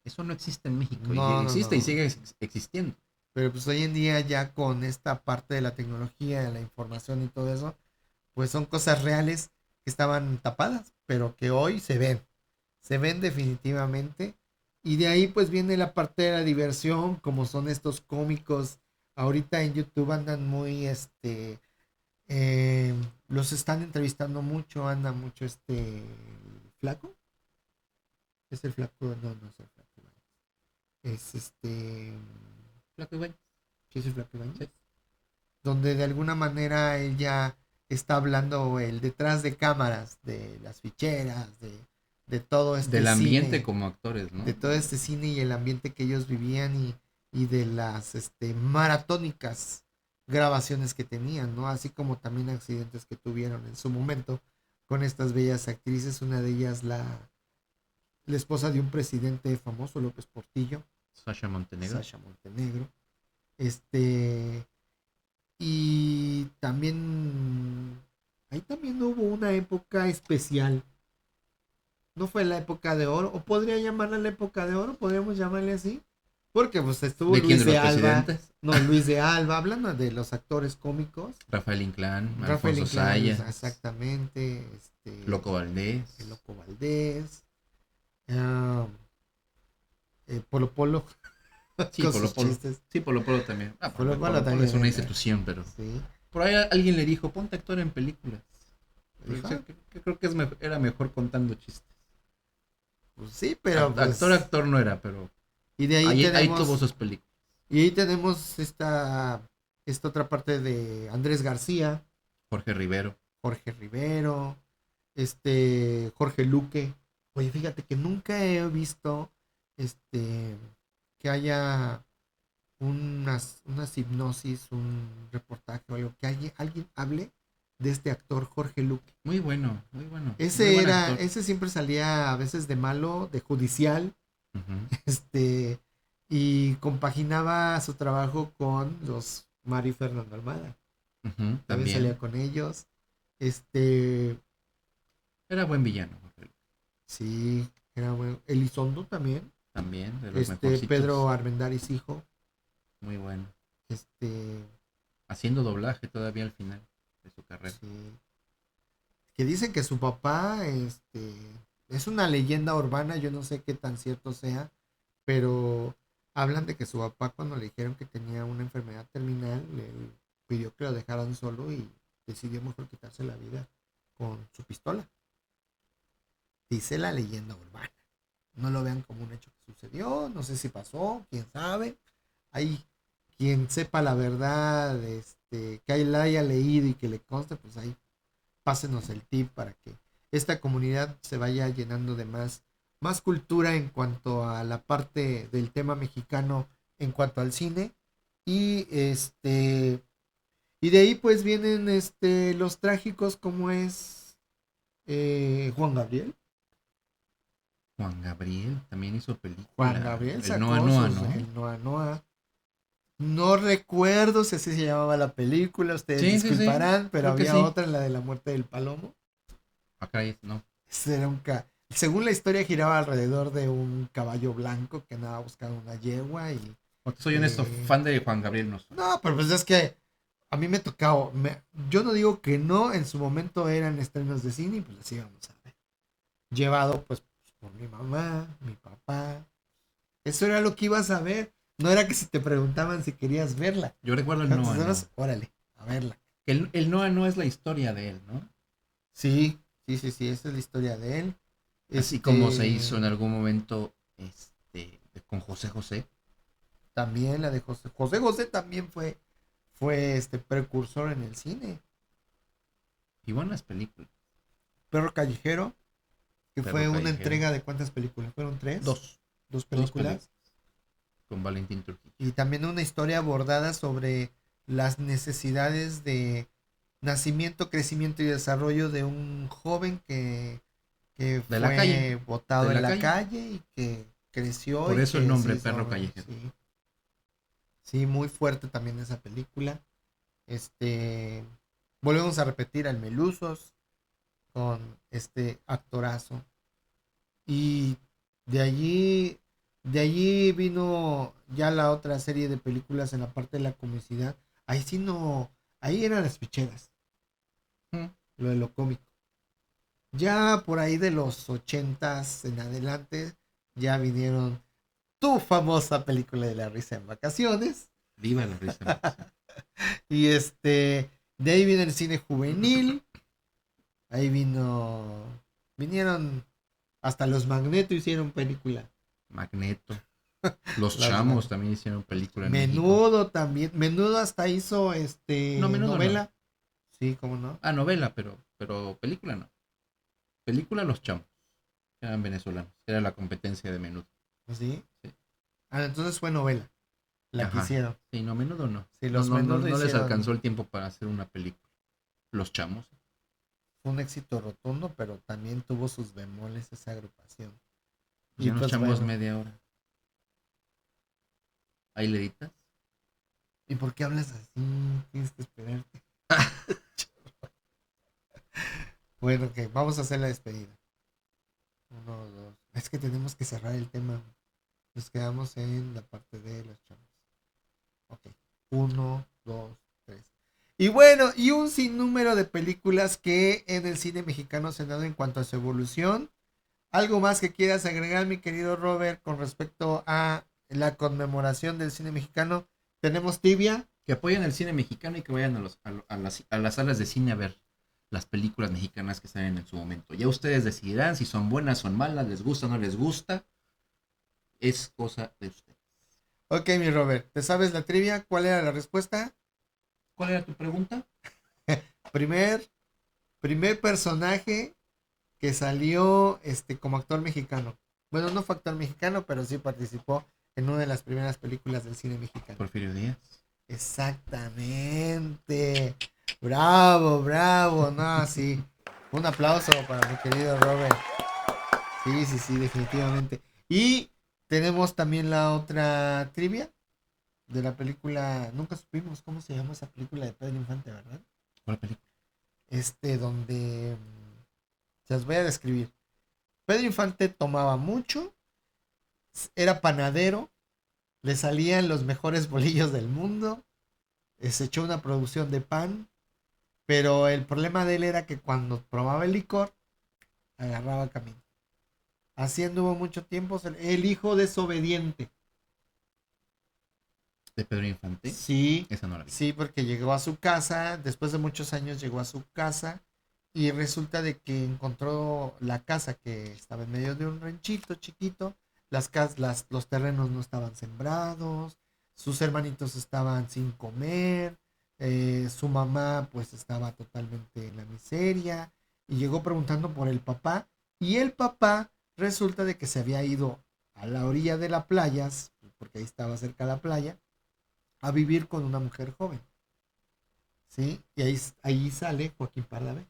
Eso no existe en México. No, Y no, existe no. y sigue existiendo. Pero pues hoy en día ya con esta parte de la tecnología, de la información y todo eso, pues son cosas reales que estaban tapadas, pero que hoy se ven definitivamente. Y de ahí pues viene la parte de la diversión, como son estos cómicos. Ahorita en YouTube andan muy, los están entrevistando mucho, anda mucho flaco. Es el flaco, no es el flaco. Es Flaco y bueno. ¿sí es el flaco Ibáñez? Sí. Donde de alguna manera él ya está hablando el detrás de cámaras, de las ficheras, de todo este Del ambiente cine, como actores, ¿no? de todo este cine y el ambiente que ellos vivían y de las maratónicas grabaciones que tenían, ¿no? Así como también accidentes que tuvieron en su momento con estas bellas actrices, una de ellas la esposa de un presidente famoso, López Portillo, Sasha Montenegro. Sasha Montenegro. Y también, ahí también hubo una época especial. No fue la época de oro, o podría llamarla la época de oro, podríamos llamarle así, Porque pues estuvo ¿De quién? Luis ¿De de los Alba. presidentes? No, Luis de Alba, hablando de los actores cómicos. Rafael Inclán, Rafael Alfonso Inclán, Sayas, exactamente. Loco Valdés. El Loco Valdés. ah, Polo Polo. Sí, con Polo sus Polo. chistes. Sí, Polo Polo también. Polo Polo Polo Polo también es una era. institución, pero... Sí. Por ahí alguien le dijo, ponte actor en películas. Pero Dijo, yo creo que era mejor contando chistes. pues sí, pero pues. Actor no era, pero Y de ahí ahí tenemos. tuvo sus películas. Y ahí tenemos esta otra parte de Andrés García, Jorge Rivero. Jorge Rivero, Jorge Luque. Oye, fíjate que nunca he visto que haya unas hipnosis, un reportaje o algo, que alguien hable de este actor Jorge Luque. Muy bueno, muy bueno. Ese siempre salía a veces de malo, de judicial, Uh-huh. y compaginaba su trabajo con los Mari Fernando Almada. Uh-huh. También salía con ellos. Este, Era buen villano, Jorge Luque. sí, era bueno. Elizondo también. También, de los mejorcitos. Pedro Armendáriz hijo. Muy bueno. Este, Haciendo doblaje todavía al final de su carrera. sí. Que dicen que su papá, es una leyenda urbana, yo no sé qué tan cierto sea, pero hablan de que su papá cuando le dijeron que tenía una enfermedad terminal, le pidió que lo dejaran solo y decidió mejor quitarse la vida con su pistola. Dice la leyenda urbana. No lo vean como un hecho que sucedió, no sé si pasó, quién sabe. Hay quien sepa la verdad, que él la haya leído y que le conste, pues ahí pásenos el tip para que esta comunidad se vaya llenando de más cultura en cuanto a la parte del tema mexicano en cuanto al cine. Y y de ahí pues vienen los trágicos como es Juan Gabriel. Juan Gabriel también hizo película. Juan Gabriel sacó el Noa Noa, sus- ¿no? el Noa Noa. No recuerdo si así se llamaba la película, ustedes Sí, sí, disculparán, sí. pero Creo que había sí. otra, la de la muerte del palomo. Acá no. Ese era según la historia giraba alrededor de un caballo blanco que andaba buscando una yegua y... Soy honesto, fan de Juan Gabriel no soy. No, pero pues es que a mí me tocaba, yo no digo que no, en su momento eran estrenos de cine y pues las íbamos a ver. Llevado pues por mi mamá, mi papá. Eso era lo que ibas a ver. No era que si te preguntaban si querías verla. Yo recuerdo el ¿Cuántas Noa horas? Noa. Órale, a verla. El Noa Noa es la historia de él, ¿no? Sí, esa es la historia de él. Así como se hizo en algún momento con José José. También la de José. José José también fue precursor en el cine. Y buenas películas. Perro Callejero, que Perro fue una Callejero. entrega de ¿cuántas películas? ¿Fueron tres? Dos películas. Con Valentín Trujillo. Y también una historia abordada sobre las necesidades de nacimiento, crecimiento y desarrollo de un joven que De fue la calle. botado De en la la calle. calle y que creció. Por y eso que el nombre se hizo- Perro Callejero. Sí. Sí, muy fuerte también esa película. Volvemos a repetir al Melusos con este actorazo. Y de allí vino ya la otra serie de películas en la parte de la comicidad. Ahí sí no, ahí eran las ficheras. Lo de lo cómico. Ya por ahí de los 80s en adelante, ya vinieron tu famosa película de la risa en vacaciones. Viva la risa. Y de ahí viene el cine juvenil. Ahí vinieron hasta los Magneto hicieron película. Magneto. Los Las Chamos Mag- también hicieron película en México. Menudo también. Menudo hasta hizo No, Menudo novela. Sí, cómo no. Ah, novela, pero película no. Película Los Chamos. Eran venezolanos. Era la competencia de Menudo. ¿Sí? Sí. Ah, entonces fue novela. La que Ajá. hicieron. Sí, no, Menudo no. Sí, los no Menudo les hicieron- alcanzó el tiempo para hacer una película. Los Chamos. Fue un éxito rotundo, pero también tuvo sus bemoles esa agrupación. Ya nos pues, echamos bueno. media hora. ¿Ahí le editas? ¿Y por qué hablas así? Tienes que esperarte. Bueno, ok, vamos a hacer la despedida. 1, 2. Es que tenemos que cerrar el tema. Nos quedamos en la parte de los chavos. Ok. 1, 2, 3. Y bueno, y un sinnúmero de películas que en el cine mexicano se han dado en cuanto a su evolución. ¿Algo más que quieras agregar, mi querido Robert, con respecto a la conmemoración del cine mexicano? Tenemos Tibia. Que apoyen el cine mexicano y que vayan a las salas de cine a ver las películas mexicanas que salen en su momento. Ya ustedes decidirán si son buenas, son malas, les gusta o no les gusta. Es cosa de ustedes. Ok, mi Robert, ¿te sabes la trivia? ¿Cuál era la respuesta? ¿Cuál era tu pregunta? Primer personaje que salió como actor mexicano. Bueno, no fue actor mexicano, pero sí participó en una de las primeras películas del cine mexicano. Porfirio Díaz. Exactamente. Bravo, bravo. No, sí. Un aplauso para mi querido Robert. Sí, definitivamente. Y tenemos también la otra trivia de la película. Nunca supimos cómo se llama esa película de Pedro Infante, ¿verdad? ¿Cuál película? Donde se las voy a describir. Pedro Infante tomaba mucho, era panadero, le salían los mejores bolillos del mundo, se echó una producción de pan, pero el problema de él era que cuando probaba el licor, agarraba camino. Así anduvo mucho tiempo, el hijo desobediente. ¿De Pedro Infante? Sí, Esa no la vi. sí, porque llegó a su casa, después de muchos años llegó a su casa y resulta de que encontró la casa que estaba en medio de un ranchito chiquito, los terrenos no estaban sembrados, sus hermanitos estaban sin comer, su mamá pues estaba totalmente en la miseria y llegó preguntando por el papá y el papá resulta de que se había ido a la orilla de la playa, porque ahí estaba cerca de la playa, a vivir con una mujer joven. ¿Sí? Y ahí sale Joaquín Pardavé.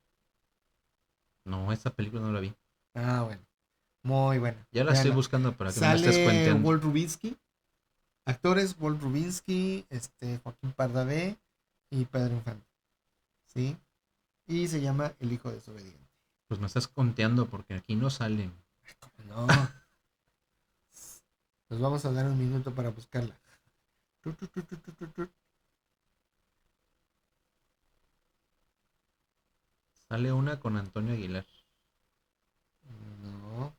No, esa película no la vi. Ah, bueno. Muy buena. Ya la Véanla. estoy buscando para que me la estés Sale cuenteando. Walt Rubinsky. Actores Walt Rubinsky, Joaquín Pardavé y Pedro Infante. ¿Sí? Y se llama El hijo desobediente. Pues me estás conteando porque aquí no salen. No. Nos vamos a dar un minuto para buscarla. Sale una con Antonio Aguilar. No.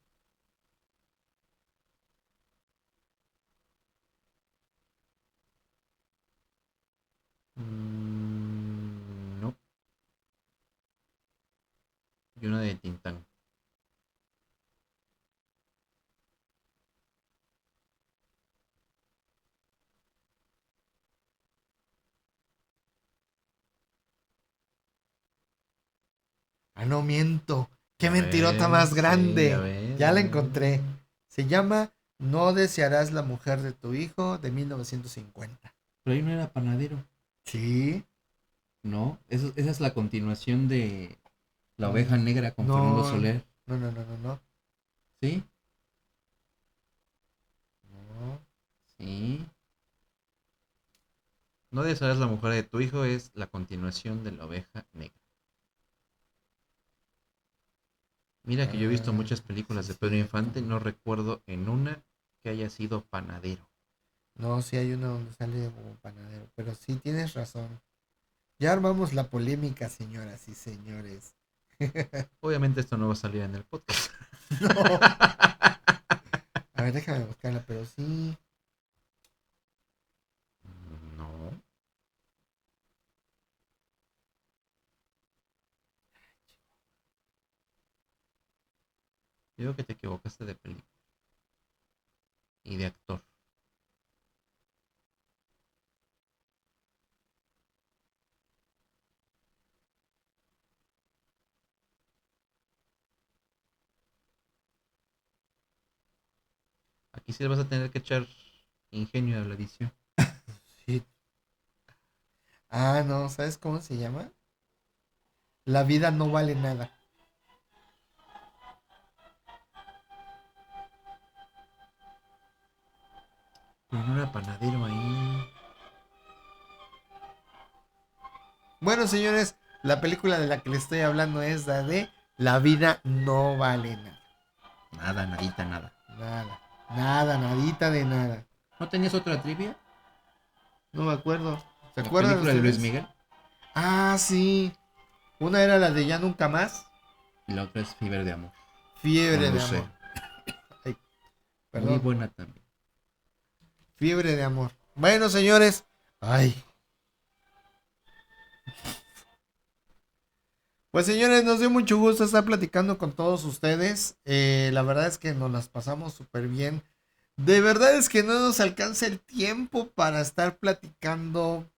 No. Y una de Tintán. Ah, no miento. Qué Ya mentirota ves, más sí, grande. ya ves, Ya la ya encontré. ves. Se llama No desearás la mujer de tu hijo, de 1950. Pero ahí no era panadero. Sí. No, esa es la continuación de La Mm, oveja negra con Fernando No, Soler. no. ¿Sí? No. Sí. No desearás la mujer de tu hijo es la continuación de La oveja negra. Mira que yo he visto muchas películas Sí, de Pedro cierto. Infante, no recuerdo en una que haya sido panadero. No, sí hay uno donde sale como panadero. Pero sí, tienes razón. Ya armamos la polémica, señoras y señores. Obviamente esto no va a salir en el podcast. No. A ver, déjame buscarla, pero sí. No. Digo que te equivocaste de película y de actor. Aquí sí le vas a tener que echar ingenio a la edición. Sí. Ah, no, ¿sabes cómo se llama? La vida no vale nada. Pero no era panadero ahí. Bueno, señores, la película de la que les estoy hablando es la de La vida no vale nada. Nada, nadita, nada. Nada. Nada, nadita de nada. ¿No tenías otra trivia? No me acuerdo. ¿Se ¿La acuerdan película de Luis ustedes? Miguel? Ah, sí. Una era la de Ya Nunca Más. Y la otra es Fiebre de Amor. Fiebre Con de Lucero. amor. Ay, Muy perdón. buena también. Fiebre de amor. Bueno, señores. Ay. Pues señores, nos dio mucho gusto estar platicando con todos ustedes. La verdad es que nos las pasamos súper bien. De verdad es que no nos alcanza el tiempo para estar platicando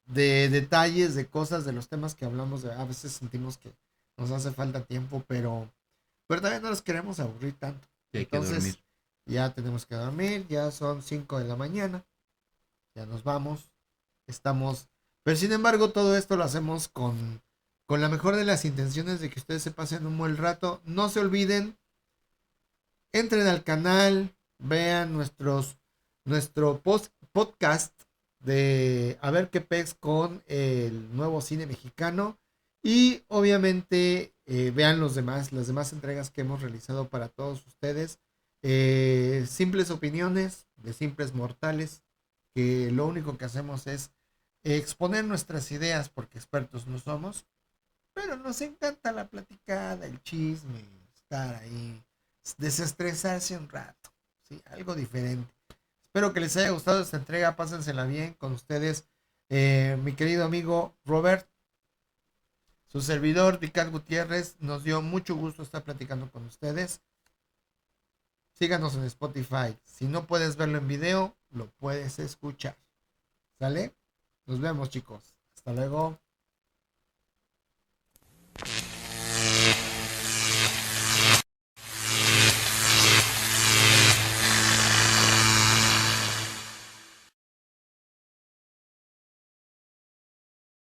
de detalles, de cosas, de los temas que hablamos. A veces sentimos que nos hace falta tiempo, pero también no los queremos aburrir tanto. Y hay que Entonces, dormir. ya tenemos que dormir, ya son 5 de la mañana, ya nos vamos, estamos, pero sin embargo todo esto lo hacemos con la mejor de las intenciones de que ustedes se pasen un buen rato. No se olviden, entren al canal, vean podcast de A ver qué pex con el nuevo cine mexicano y obviamente vean las demás entregas que hemos realizado para todos ustedes. Simples opiniones de simples mortales que lo único que hacemos es exponer nuestras ideas porque expertos no somos, pero nos encanta la platicada, el chisme, estar ahí, desestresarse un rato, ¿sí? Algo diferente. Espero que les haya gustado esta entrega, pásensela bien con ustedes, mi querido amigo Robert, su servidor Vicat Gutiérrez, nos dio mucho gusto estar platicando con ustedes. Síganos en Spotify. Si no puedes verlo en video, lo puedes escuchar. ¿Sale? Nos vemos, chicos. Hasta luego.